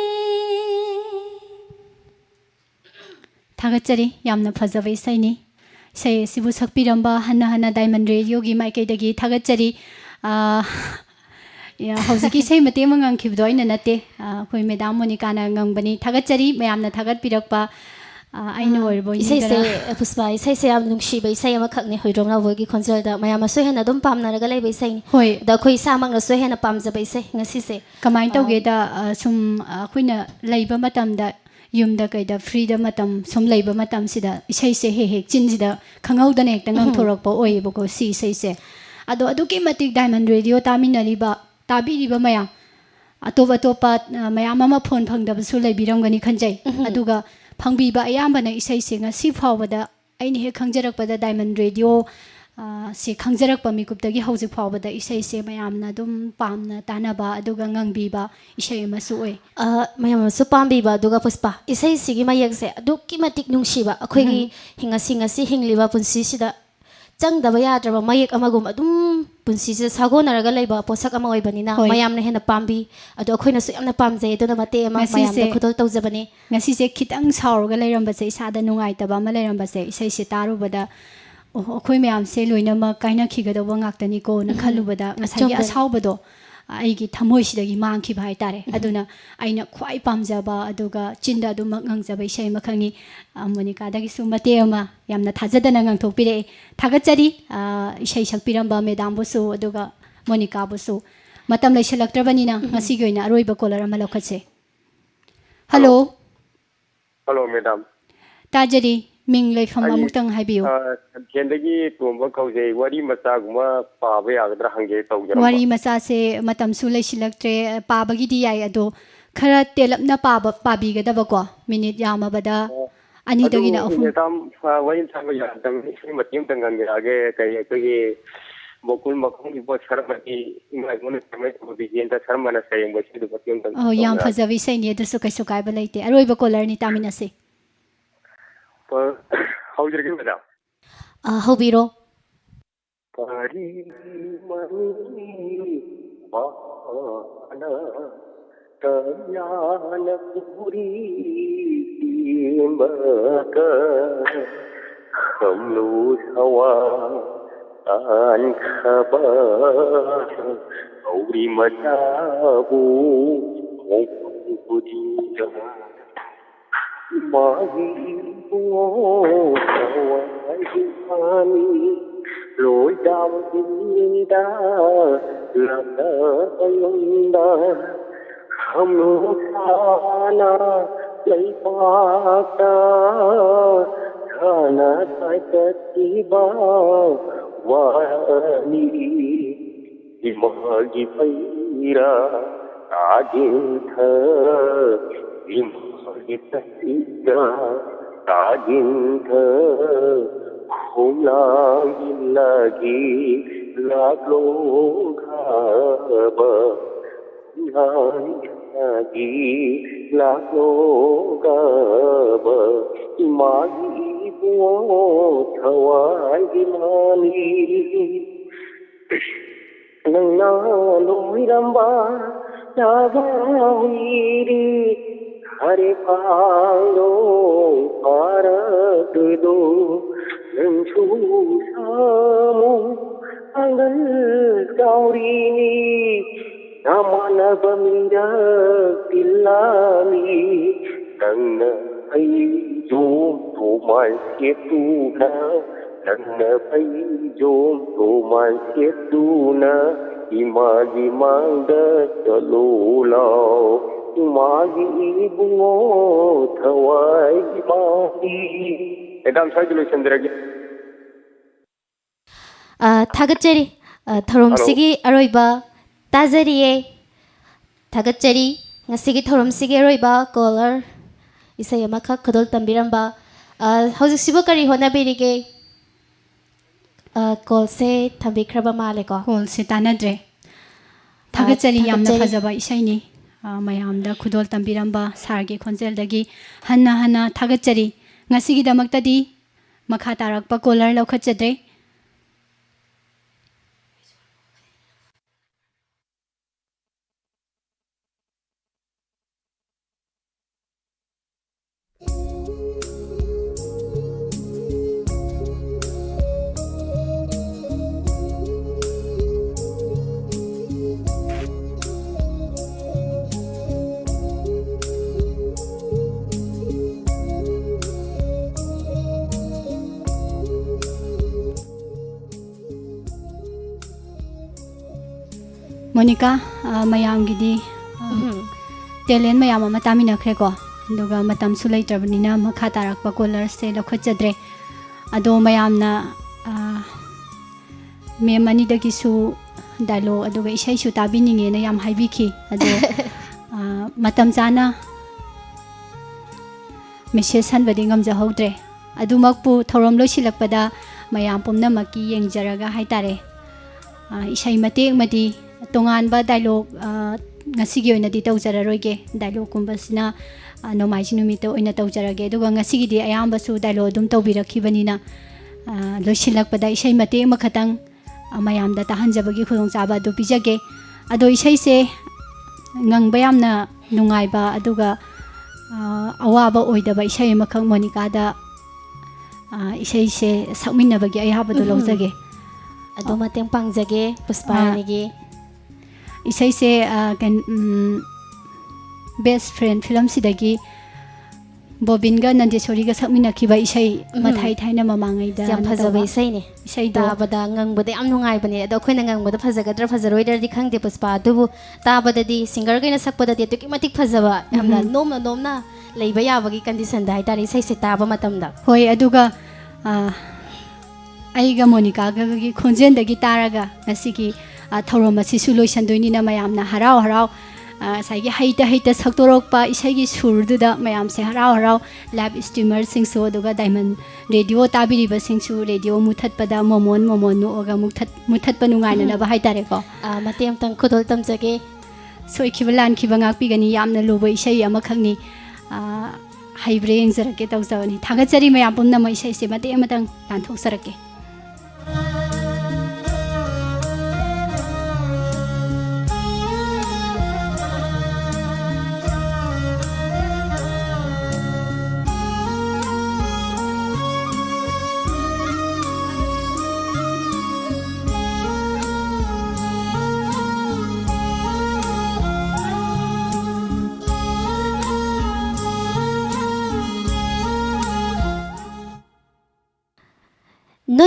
ꯊꯥꯒꯠꯆꯔꯤ ꯌꯥꯝꯅ ꯐꯖꯕ ꯏꯁꯩꯅꯤ ꯏꯁꯩ ꯑꯁꯤꯕꯨ ꯁꯛꯄꯤꯔꯝꯕ ꯍꯟꯅ ꯍꯟꯅ ꯗꯥꯏꯃꯟ ꯔꯦꯗꯤꯑꯣꯒꯤ ꯃꯥꯏꯀꯩꯗꯒꯤ ꯊꯥꯒꯠꯆꯔꯤ ꯍꯧꯖꯤꯛꯀꯤ ꯏꯁꯩ ꯃꯇꯦꯛ ꯑꯃ ꯉꯪꯈꯤꯕꯗꯣ ꯑꯩꯅ ꯅꯠꯇꯦ ꯑꯩꯈꯣꯏ ꯃꯦꯗꯥꯝ ꯃꯣꯅꯤꯀꯥꯅ ꯉꯪꯕꯅꯤ ꯊꯥꯒꯠꯆꯔꯤ ꯃꯌꯥꯝꯅ ꯊꯥꯒꯠꯄꯤꯔꯛꯄ ꯑꯩꯅ ꯑꯣꯏꯔꯤꯕ
ꯏꯁꯩꯁꯦ ꯄꯨꯁꯄꯥ ꯏꯁꯩꯁꯦ ꯌꯥꯝ ꯅꯨꯡꯁꯤꯕ ꯏꯁꯩ ꯑꯃꯈꯛꯅꯤ ꯍꯣꯏꯗ꯭ꯔꯣꯝ ꯅꯥꯎꯕꯒꯤ ꯈꯣꯟꯖꯦꯜꯗ ꯃꯌꯥꯝꯅꯁꯨ ꯍꯦꯟꯅ ꯑꯗꯨꯝ ꯄꯥꯝꯅꯔꯒ ꯂꯩꯕ ꯏꯁꯩꯅꯤ
ꯍꯣꯏ
ꯑꯗ ꯑꯩꯈꯣꯏ ꯏꯁꯥꯃꯛꯅꯁꯨ ꯍꯦꯟꯅ ꯄꯥꯝꯖꯕ ꯏꯁꯩ ꯉꯁꯤꯁꯦ
ꯀꯃꯥꯏꯅ ꯇꯧꯒꯦꯗ ꯁꯨꯝ ꯑꯩꯈꯣꯏꯅ ꯂꯩꯕ ꯃꯇꯝꯗ ꯌꯨꯝꯗ ꯀꯩꯗ ꯐ꯭ꯔꯤꯗ ꯃꯇꯝ ꯁꯨꯝ ꯂꯩꯕ ꯃꯇꯝꯁꯤꯗ ꯏꯁꯩꯁꯦ ꯍꯦꯛ ꯍꯦꯛ ꯆꯤꯟꯁꯤꯗ ꯈꯪꯍꯧꯗꯅ ꯍꯦꯛꯇ ꯉꯪꯊꯣꯔꯛꯄ ꯑꯣꯏꯌꯦꯕꯀꯣ ꯁꯤ ꯏꯁꯩꯁꯦ ꯑꯗꯣ ꯑꯗꯨꯛꯀꯤ ꯃꯇꯤꯛ ꯗꯥꯏꯃꯟ ꯔꯦꯗꯤꯑꯣ ꯇꯥꯕꯤꯔꯤꯕ ꯃꯌꯥꯝ ꯑꯇꯣꯞ ꯑꯇꯣꯞꯄ ꯃꯌꯥꯝ ꯑꯃ ꯐꯣꯟ ꯐꯪꯗꯕꯁꯨ ꯂꯩꯕꯤꯔꯝꯒꯅꯤ ꯈꯟꯖꯩ ꯑꯗꯨꯒ ꯐꯪꯕꯤꯕ ꯑꯌꯥꯝꯕꯅ ꯏꯁꯩꯁꯦ ꯉꯁꯤ ꯐꯥꯎꯕꯗ ꯑꯩꯅ ꯍꯦꯛ ꯈꯪꯖꯔꯛꯄꯗ ꯗꯥꯏꯃꯟ ꯔꯦꯗꯤꯑꯣ ꯁꯤ ꯈꯪꯖꯔꯛꯄ ꯃꯤꯀꯨꯞꯇꯒꯤ ꯍꯧꯖꯤꯛ ꯐꯥꯎꯕꯗ ꯏꯁꯩꯁꯦ ꯃꯌꯥꯝꯅ ꯑꯗꯨꯝ ꯄꯥꯝꯅ ꯇꯥꯅꯕ ꯑꯗꯨꯒ ꯉꯪꯕꯤꯕ ꯏꯁꯩ ꯑꯃꯁꯨ ꯑꯣꯏ
ꯃꯌꯥꯝꯅꯁꯨ ꯄꯥꯝꯕꯤꯕ ꯑꯗꯨꯒ ꯄꯨꯁꯄꯥ ꯏꯁꯩꯁꯤꯒꯤ ꯃꯌꯦꯛꯁꯦ ꯑꯗꯨꯛꯀꯤ ꯃꯇꯤꯛ ꯅꯨꯡꯁꯤꯕ ꯑꯩꯈꯣꯏꯒꯤ ꯉꯁꯤ ꯍꯤꯡꯂꯤꯕ ꯄꯨꯟꯁꯤꯁꯤꯗ ꯆꯪꯗꯕ ꯌꯥꯗ꯭ꯔꯕ ꯃꯌꯦꯛ ꯑꯃꯒꯨꯝ ꯑꯗꯨꯝ ꯄꯨꯟꯁꯤꯁꯤꯗ ꯁꯥꯒꯣꯟꯅꯔꯒ ꯂꯩꯕ ꯄꯣꯠꯁꯛ ꯑꯃ ꯑꯣꯏꯕꯅꯤꯅ ꯃꯌꯥꯝꯅ ꯍꯦꯟꯅ ꯄꯥꯝꯕꯤ ꯑꯗꯣ ꯑꯩꯈꯣꯏꯅꯁꯨ ꯌꯥꯝꯅ ꯄꯥꯝꯖꯩ ꯑꯗꯨꯅ ꯃꯇꯦꯛ ꯑꯃ ꯃꯌꯥꯝꯗ ꯈꯨꯗꯣꯜ ꯇꯧꯖꯕꯅꯤ
ꯉꯁꯤꯁꯦ ꯈꯤꯇꯪ ꯁꯥꯎꯔꯒ ꯂꯩꯔꯝꯕꯁꯦ ꯏꯁꯥꯗ ꯅꯨꯡꯉꯥꯏꯇꯕ ꯑꯃ ꯂꯩꯔꯝꯕꯁꯦ ꯏꯁꯩꯁꯦ ꯇꯥꯔꯨꯕꯗ ꯑꯩꯈꯣꯏ ꯃꯌꯥꯝꯁꯦ ꯂꯣꯏꯅꯃꯛ ꯀꯥꯏꯅꯈꯤꯒꯗꯧꯕ ꯉꯥꯛꯇꯅꯤꯀꯣꯅ ꯈꯜꯂꯨꯕꯗ ꯉꯁꯥꯏꯒꯤ ꯑꯁꯥꯎꯕꯗꯣ ꯑꯩꯒꯤ ꯊꯃꯣꯏꯁꯤꯗꯒꯤ ꯃꯥꯡꯈꯤꯕ ꯍꯥꯏꯇꯥꯔꯦ ꯑꯗꯨꯅ ꯑꯩꯅ ꯈ꯭ꯋꯥꯏ ꯄꯥꯝꯖꯕ ꯑꯗꯨꯒ ꯆꯤꯟꯗ ꯑꯗꯨꯃꯛ ꯉꯪꯖꯕ ꯏꯁꯩ ꯑꯃꯈꯛꯅꯤ ꯃꯣꯅꯤꯀꯥꯗꯒꯤꯁꯨ ꯃꯇꯦꯛ ꯑꯃ ꯌꯥꯝꯅ ꯊꯥꯖꯗꯅ ꯉꯪꯊꯣꯛꯄꯤꯔꯛꯑꯦ ꯊꯥꯒꯠꯆꯔꯤ ꯏꯁꯩ ꯁꯛꯄꯤꯔꯝꯕ ꯃꯦꯗꯥꯝꯕꯨꯁꯨ ꯑꯗꯨꯒ ꯃꯣꯅꯤꯀꯥꯕꯨꯁꯨ ꯃꯇꯝ ꯂꯩꯁꯤꯜꯂꯛꯇ꯭ꯔꯕꯅꯤꯅ ꯉꯁꯤꯒꯤ ꯑꯣꯏꯅ ꯑꯔꯣꯏꯕ ꯀꯣꯂꯔ ꯑꯃ ꯂꯧꯈꯠꯁꯦ ꯍꯜꯂꯣ
ꯍꯜꯂꯣ ꯃꯦꯗꯥꯝ
ꯇꯥꯖꯔꯤ ꯃꯤꯡ ꯂꯩꯐꯝ ꯑꯃꯨꯛꯇꯪ ꯍꯥꯏꯕꯤꯌꯨ
ꯁꯟꯊꯦꯟꯗꯒꯤ ꯇꯣꯝꯕ ꯀꯧꯖꯩ ꯋꯥꯔꯤ ꯃꯆꯥꯒꯨꯝꯕ ꯄꯥꯕ ꯌꯥꯒꯗ꯭ꯔꯥ ꯍꯪꯒꯦ ꯇꯧꯖꯔꯝꯕ
ꯋꯥꯔꯤ ꯃꯆꯥꯁꯦ ꯃꯇꯝꯁꯨ ꯂꯩꯁꯤꯜꯂꯛꯇ꯭ꯔꯦ ꯄꯥꯕꯒꯤꯗꯤ ꯌꯥꯏ ꯑꯗꯣ ꯈꯔ ꯇꯦꯜꯂꯞꯅ ꯄꯥꯕꯤꯒꯗꯕꯀꯣ ꯃꯤꯅꯤꯠ ꯌꯥꯝꯃꯕꯗ ꯑꯅꯤꯗꯒꯤꯅ ꯑꯍꯨꯝ
ꯃꯦꯗꯥꯝ ꯋꯥꯔꯤ ꯁꯥꯕ ꯌꯥꯗꯕꯅꯤ ꯏꯁꯩ ꯃꯇꯦꯛ ꯑꯃꯇ ꯉꯪꯖꯔꯛꯑꯒꯦ ꯑꯩꯈꯣꯏꯒꯤ ꯕꯣꯀꯨꯜ ꯃꯈꯣꯡꯒꯤꯕꯣ ꯁꯔꯃꯗꯤ ꯏꯃꯥ ꯏꯃꯣꯟꯅ ꯁꯔꯃꯩ ꯕꯤꯖꯦꯟꯗ ꯁꯔꯃꯅ ꯁꯩꯔꯦꯡꯕ ꯏꯁꯩꯗꯨ ꯃꯇꯦꯛ ꯑꯃꯇꯪ
ꯌꯥꯝ ꯐꯖꯕ ꯏꯁꯩꯅꯤ ꯑꯗꯨꯁꯨ ꯀꯩꯁꯨ ꯀꯥꯏꯕ ꯂꯩꯇꯦ ꯑꯔꯣꯏꯕ ꯀꯣꯂꯔꯅꯤ ꯇꯥꯃꯤꯟꯅꯁꯤ
ꯍꯧꯖꯔꯒꯦ ꯃꯦꯗꯥꯝ
ꯍꯧꯕꯤꯔꯣ
ꯄꯔꯤ ꯃꯔꯤ ꯄꯥꯅ ज्ञानपुरी सिमक खमनु सवा तान खबर औरी मचाबू मोकुदी माही Sawai lối đau đi đã làm đỡ tay đã không lúc xa na lấy qua ta khana sai tất chỉ ba wa ni di magi phai ra ta din thơ di magi sai ra ta din thơ không lagi lạc lô bờ lagi lạc lô bờ magi bo thawai mani nang na loi ramba nagawiri hare palo parat do nang chu samu angal gaurini namana bamira tillani nang ai jom to mai setu na nang ai jom to mai setu na imagi mangda chalo lao imagi bungo thawai mani एकदम सही लोइसनदरगे
थागतचरी थौरमसिगी अरोइबा ताजरिए थागतचरी ngasiगी थौरमसिगी अरोइबा collar इसै अमखा खदोल तंबिरंबा हौजिसिबो करी होनाबिरिगे call से थंबिख्रबा मालेको
call से तानद्रे थागतचरी यामना फजबा इसैनी मयामदा खुदोल तंबिरंबा सारगे खोंजेलदगी हन्ना हन्ना थागतचरी ngasigidamaktadi makha tarakpa caller laukhatjadre Monika मयामगिदी टेलेंट मयाम अमा तामिनख्रेको दुगा मतम सु लैत्रबनिना मखा तारकपा कॉलर से लखचद्रे अदो मयामना मेम अनिदगिसु डायलॉग अदुगा इसैसु ताबिनिंगेना याम हाइबिखि अदो मतम जाना मेसेज हनबदि ngamjahौद्रे अदुमकपु थौरम लोइसिलकपदा मयाम पुमनमकी येंगजरगा हाइतारे इसै मतेक मदि तोंगानबा dialogue ngasigi oina di tawjararoige dialogue kumbasina nomaiji numita oina tawjarage duga ngasigi di ayamba su dialogue dum tawbirakhibani loisilakpada isai mate makhatang mayam da tahanjabagi khulong chaba du pijage ado isai se ngangba yamna nungaiba aduga awaba oidaba isai makhang monica da isai se sakminabagi ayaba du lawjage
ado mateng pangjage puspani gi
isai se best friend film sidagi bobin ga nandesori ga sakmina khiba isai mathai thaina mamangai da
yam phajaba isai ne isai da bada ngangbada yam nungai bane ado khoina ngangbada phajagadra phajaroider di khangde puspa dubu ta bada di singer gaina sakpada di tuki matik phajaba yamna nomna leiba yabagi condition da haitari isai se taba matamda
hoi aduga aiga monica ga gi khonjen da gi taraga asigi थौरम असिसु लोइसनदोइनिना मयामना हराव हराव साइगे हेइता सक्तोरकपा इसैगी सुरदुदा मयामसे हराव हराव live streamer सिंगसु अदुगा diamond radio ताबिरिबा सिंगसु radio मुथतपदा मोमोन नुओगा मुथतपा नुगाइननबा हाइतारेको
मतेम तंग खुदोल तमजगे
सोइखिबा लानखिबा ngakpigani yamna luba isai amakhangni हाइब्रे येंगजरके तौजवनी थागतचरी मयाम पुमनम इसै से मते अमतंग तानथोकसरके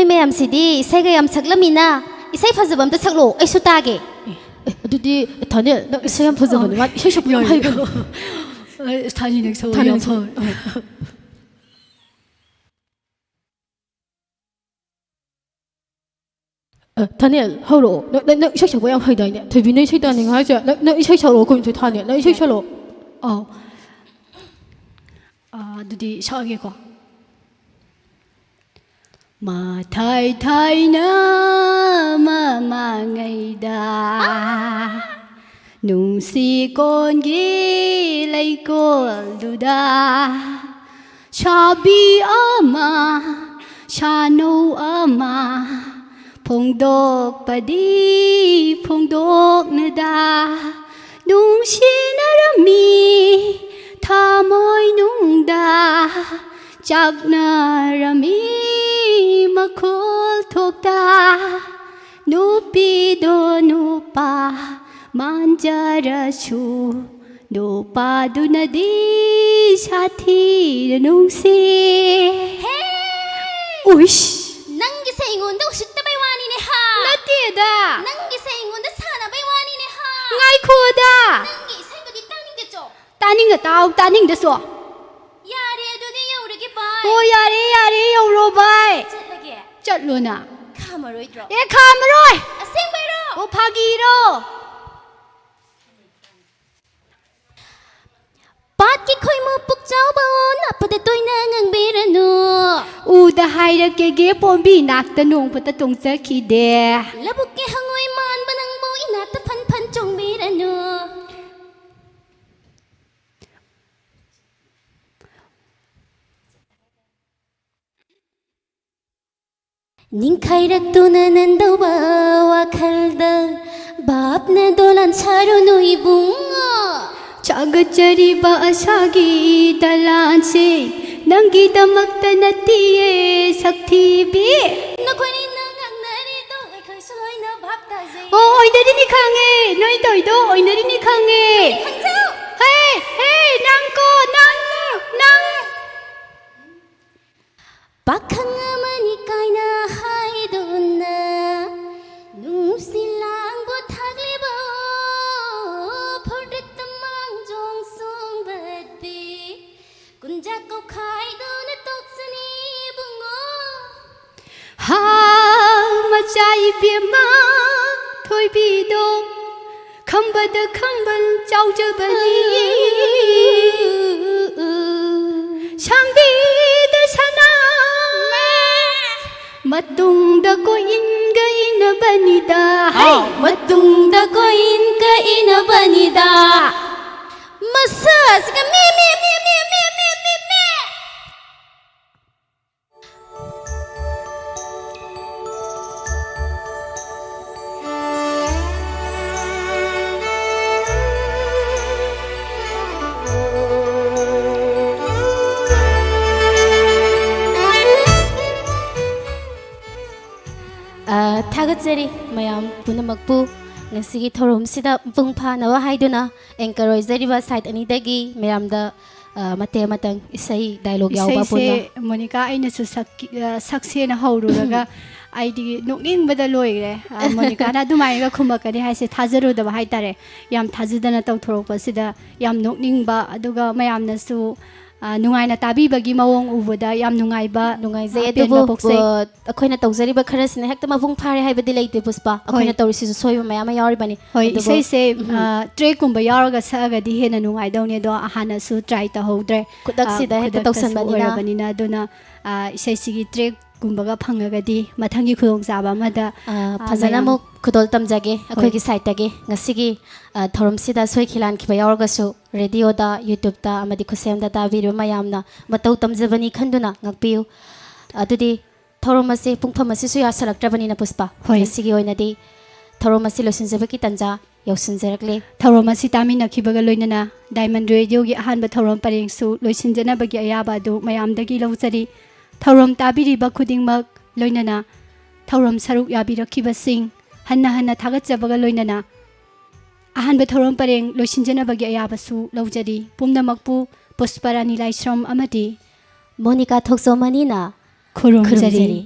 ꯅꯣꯏ ꯃꯌꯥꯝꯁꯤꯗꯤ ꯏꯁꯩꯒ ꯌꯥꯝ ꯁꯛꯂꯝꯃꯤꯅ ꯏꯁꯩ ꯐꯖꯕ ꯑꯝꯇ ꯁꯛꯂꯣ ꯑꯩꯁꯨ ꯇꯥꯒꯦ
ꯑꯗꯨꯗꯤ ꯊꯥꯅꯦꯜ ꯅꯪ ꯏꯁꯩ ꯌꯥꯝ ꯐꯖꯕꯅꯤ ꯃꯥ ꯏꯁꯩ ꯁꯛꯄ ꯌꯥꯝ ꯍꯩꯕꯅꯤ
ꯊꯥꯅꯤ ꯅꯪꯁꯨ ꯌꯥꯝ
ꯊꯥꯅꯦꯜ ꯍꯧꯔꯛꯑꯣ ꯅꯪ ꯏꯁꯩ ꯁꯛꯄ ꯌꯥꯝ ꯍꯩꯗꯥꯏꯅꯦ ꯊꯣꯏꯕꯤꯅ ꯏꯁꯩ ꯇꯥꯅꯤꯡꯉ ꯍꯥꯏꯁꯦ ꯅꯪ ꯏꯁꯩ ꯁꯛꯂꯛꯑꯣ ꯀꯩꯅꯣ ꯊꯥꯅꯦꯜ ꯅꯪ ꯏꯁꯩ ꯁꯛꯂꯛꯑꯣ
ꯑꯗꯨꯗꯤ ꯁꯛꯑꯒꯦꯀꯣ 마타이 타이나 마망이다 눈시 건기 레이골두다 샤비 아마 샤노 아마 봉독바디 봉독느다 눈시나람이 타모이 눅다 짝나람이 마콜 톡다 누피도 누파 만자라슈 누파도 나디 사티르 농시 우이씨
ꯅꯪꯒꯤ ꯁꯩꯉꯣꯟꯗ ꯎꯁꯤꯠꯇꯕꯩ ꯋꯥꯅꯤꯅꯦ ꯍꯥ
나띠에다
ꯅꯪꯒꯤ ꯁꯩꯉꯣꯟꯗ 사나ꯕꯩ 와니네 하
nga이코다
ꯅꯪꯒꯤ 이상도디 따닝겠죠
따닝가 따오 따닝데소
야래 ꯑꯗꯨꯗꯤ 여우르기 바이
오 야래 야래 여우로바이
ꯆꯠꯂꯒꯦ
ꯆꯠꯂꯣꯅ
ꯈꯥꯃꯔꯣꯏꯗ꯭ꯔꯣ
ꯈꯥꯃꯔꯣꯏ
ꯑꯁꯦꯡꯕꯩꯔꯣ
ꯑꯣ ꯐꯥꯒꯤꯔꯣ
ꯄꯥꯠꯀꯤ ꯈꯣꯏꯃꯨ ꯄꯨꯛꯆꯥꯎꯕ ꯅꯥꯞꯄꯗ ꯇꯣꯏꯅ ꯉꯥꯡꯕꯤꯔꯅꯨ
ꯎꯗ ꯍꯥꯏꯔꯛꯀꯦꯒꯦ ꯄꯣꯝꯕꯤ ꯅꯥꯛꯇ ꯅꯣꯡꯄꯇ ꯇꯣꯡꯖꯈꯤꯗꯦ
ꯂꯕꯨꯛꯀꯤ ꯍꯪꯉꯣꯏ ꯃꯥꯟꯕ ꯅꯪꯕꯨ ꯏꯅꯥꯛꯇ ꯐꯟ ꯐꯟ ꯆꯣꯡꯕꯤꯔꯅꯨ ꯅꯤꯡꯈꯥꯏꯔꯛꯇꯨꯅ ꯅꯟꯗꯧꯕ ꯋꯥꯈꯜꯗ ꯚꯥꯞꯅ ꯗꯣꯂꯥꯟ ꯁꯥꯔꯨꯅꯨ ꯏꯕꯨꯡꯉꯣ
ꯆꯥꯒꯠꯆꯔꯤꯕ ꯑꯁꯥꯒꯤ ꯗꯂꯥꯟꯁꯦ ꯅꯪꯒꯤꯗꯃꯛꯇ ꯅꯠꯇꯤꯌꯦ ꯁꯛꯊꯤꯕꯤ
ꯅꯈꯣꯏꯅꯤꯅ ꯉꯥꯡꯅꯔꯤꯗꯣ ꯑꯩꯈꯣꯏꯁꯨ ꯂꯣꯏꯅ ꯚꯥꯞ ꯇꯥꯖꯩ
ꯑꯣ ꯑꯣꯏꯅꯔꯤꯅꯤ ꯈꯪꯉꯦ ꯅꯣꯏ ꯇꯧꯏꯗꯣ ꯑꯣꯏꯅꯔꯤꯅꯤ ꯈꯪꯉꯦ
ꯈꯪꯖꯧ
ꯍꯦ ꯍꯦ ꯅꯪꯀꯣ ꯅꯪ
ꯄꯥꯈꯪ ꯑꯃꯅꯤ ꯀꯥꯏꯅ ꯍꯥꯏꯗꯨꯅ ꯅꯨꯡꯁꯤꯂꯥꯡꯕꯨ ꯊꯥꯛꯂꯤꯕ ꯐꯨꯔꯤꯠꯇ ꯃꯥꯡꯖꯣꯡ ꯁꯣꯡꯕꯗꯤ ꯀꯨꯟꯖꯥ ꯀꯧꯈꯥꯏꯗꯨꯅ ꯇꯣꯛꯆꯅꯤ ꯏꯕꯨꯡꯉꯣ
ꯍꯥ ꯃꯆꯥ ꯏꯕꯦꯝꯃ ꯊꯣꯏꯕꯤꯗꯣ ꯈꯝꯕꯗ ꯈꯝꯕꯜ ꯆꯥꯎꯖꯕꯅꯤ ꯁꯥꯡꯕꯤꯗ ꯁꯅꯥ ꯃꯇꯨꯡꯗ ꯀꯣꯏꯟꯒ ꯏꯅꯕꯅꯤꯗ
ꯃꯇꯨꯡꯗ ꯀꯣꯏꯟꯒ ꯏꯅꯕꯅꯤꯗ ꯃꯁꯥꯁꯤꯒ ꯃꯦ ꯃꯦ ꯃꯦ ꯃꯦ ꯃꯦ ꯃꯦ ꯃꯦ ꯃꯦ ꯊꯥꯒꯠꯆꯔꯤ ꯃꯌꯥꯝ ꯄꯨꯝꯅꯃꯛꯄꯨ ꯉꯁꯤꯒꯤ ꯊꯧꯔꯝꯁꯤꯗ ꯃꯄꯨꯡ ꯐꯥꯅꯕ ꯍꯥꯏꯗꯨꯅ ꯑꯦꯡꯀꯔ ꯑꯣꯏꯖꯔꯤꯕ ꯁꯥꯏꯠ ꯑꯅꯤꯗꯒꯤ ꯃꯌꯥꯝꯗ ꯃꯇꯦꯛ ꯑꯃꯇꯪ ꯏꯁꯩ ꯗꯥꯏꯂꯣꯛ ꯌꯥꯎꯕ ꯄꯨꯟꯅ
ꯏꯁꯩꯁꯦ ꯃꯣꯅꯤꯀꯥ ꯑꯩꯅꯁꯨ ꯁꯛꯁꯦꯅ ꯍꯧꯔꯨꯔꯒ ꯑꯩꯗꯤ ꯅꯣꯛꯅꯤꯡꯕꯗ ꯂꯣꯏꯈ꯭ꯔꯦ ꯃꯣꯅꯤꯀꯥꯅ ꯑꯗꯨꯃꯥꯏꯅꯒ ꯈꯨꯝꯃꯛꯀꯅꯤ ꯍꯥꯏꯁꯦ ꯊꯥꯖꯔꯨꯗꯕ ꯍꯥꯏꯇꯥꯔꯦ ꯌꯥꯝ ꯊꯥꯖꯗꯅ ꯇꯧꯊꯣꯔꯛꯄꯁꯤda ꯌꯥꯝ ꯅꯣꯛꯅꯤꯡꯕ ꯑꯗꯨꯒ ꯃꯌꯥꯝꯅꯁꯨ ꯅꯨꯡꯉꯥꯏꯅ ꯇꯥꯕꯤꯕꯒꯤ ꯃꯑꯣꯡ ꯎꯕꯗ ꯌꯥꯝ ꯅꯨꯡꯉꯥꯏꯖꯩ
ꯑꯗꯨꯕꯨ ꯑꯩꯈꯣꯏꯅ ꯇꯧꯖꯔꯤꯕ ꯈꯔꯁꯤꯅ ꯍꯦꯛꯇ ꯃꯄꯨꯡ ꯐꯥꯔꯦ ꯍꯥꯏꯕꯗꯤ ꯂꯩꯇꯦ ꯄꯨꯁꯄꯥ ꯑꯩꯈꯣꯏꯅ ꯇꯧꯔꯤꯁꯤꯁꯨ ꯁꯣꯏꯕ ꯃꯌꯥꯝ ꯑꯃ ꯌꯥꯎꯔꯤꯕꯅꯤ
ꯍꯣꯏ ꯏꯁꯩꯁꯦ ꯇ꯭ꯔꯦꯛꯀꯨꯝꯕ ꯌꯥꯎꯔꯒ ꯁꯛꯑꯒꯗꯤ ꯍꯦꯟꯅ ꯅꯨꯡꯉꯥꯏꯗꯧꯅꯤ ꯑꯗꯣ ꯍꯥꯟꯅꯁꯨ ꯇ꯭ꯔꯥꯏ ꯇꯧꯍꯧꯗ꯭ꯔꯦ
ꯈꯨꯗꯛꯁꯤꯗ ꯍꯦꯛꯇ
ꯇꯧꯁꯟꯕꯅꯤꯅ ꯑꯗꯨꯅ ꯏꯁꯩꯁꯤꯒꯤ ꯇ꯭ꯔꯦꯛꯀꯨꯝꯕꯒ ꯐꯪꯉꯒꯗꯤ ꯃꯊꯪꯒꯤ ꯈꯨꯗꯣꯡꯆꯥꯕ ꯑꯃꯗ
ꯐꯖꯅ ꯑꯃꯨꯛ ꯈꯨꯗꯣꯜ ꯇꯝꯖꯒꯦ ꯑꯩꯈꯣꯏꯒꯤ ꯁꯥꯏꯠꯇꯒꯤ ꯉꯁꯤꯒꯤ ꯊꯧꯔꯝꯁꯤꯗ ꯁꯣꯏꯈꯤ ꯂꯥꯟꯈꯤꯕ ꯌꯥꯎꯔꯒꯁꯨ ꯔꯦꯗꯤꯑꯣꯗ ꯌꯨꯇ꯭ꯌꯨꯕꯇ ꯑꯃꯗꯤ ꯈꯨꯠꯁꯦꯝꯗ ꯇꯥꯕꯤꯔꯤꯕ ꯃꯌꯥꯝꯅ ꯃꯇꯧ ꯇꯝꯖꯕꯅꯤ ꯈꯟꯗꯨꯅ ꯉꯥꯛꯄꯤꯌꯨ ꯑꯗꯨꯗꯤ ꯊꯧꯔꯝ ꯑꯁꯤ ꯄꯨꯡꯐꯝ ꯑꯁꯤꯁꯨ ꯌꯥꯁꯜꯂꯛꯇ꯭ꯔꯕꯅꯤꯅ ꯄꯨꯁꯄꯥ ꯉꯁꯤꯒꯤ ꯑꯣꯏꯅꯗꯤ ꯊꯧꯔꯝ ꯑꯁꯤ ꯂꯣꯏꯁꯤꯟꯖꯕꯒꯤ ꯇꯥꯟꯖꯥ ꯌꯧꯁꯤꯟꯖꯔꯛꯂꯦ
ꯊꯧꯔꯝ ꯑꯁꯤ ꯇꯥꯃꯤꯟꯅꯈꯤꯕꯒ ꯂꯣꯏꯅꯅ ꯗꯥꯏꯃꯟ ꯔꯦꯗꯤꯑꯣꯒꯤ ꯑꯍꯥꯟꯕ ꯊꯧꯔꯝ ꯄꯔꯦꯡꯁꯨ ꯂꯣꯏꯁꯤꯟꯖꯅꯕꯒꯤ ꯑꯌꯥꯕ ꯑꯗꯨ ꯃꯌꯥꯝꯗꯒꯤ ꯂꯧꯖꯔꯤ ꯊꯧꯔꯝ ꯇꯥꯕꯤꯔꯤꯕ ꯈꯨꯗꯤꯡꯃꯛ ꯂꯣꯏꯅꯅ ꯊꯧꯔꯝ ꯁꯔꯨꯛ ꯌꯥꯕꯤꯔꯛꯈꯤꯕꯁꯤꯡ ꯍꯟꯅ ꯊꯥꯒꯠꯆꯕꯒ ꯂꯣꯏꯅꯅ ꯑꯍꯥꯟꯕ ꯊꯧꯔꯝ ꯄꯔꯦꯡ ꯂꯣꯏꯁꯤꯟꯖꯅꯕꯒꯤ ꯑꯌꯥꯕꯁꯨ ꯂꯧꯖꯔꯤ ꯄꯨꯝꯅꯃꯛꯄꯨ ꯄꯨꯁꯄꯥꯔꯥꯅꯤ ꯂꯥꯏꯁ꯭ꯔꯝ ꯑꯃꯗꯤ
ꯃꯣꯅꯤꯀꯥ ꯊꯣꯛꯆꯣꯃꯅꯤꯅ
ꯈꯨꯔꯨꯝꯖꯔꯤ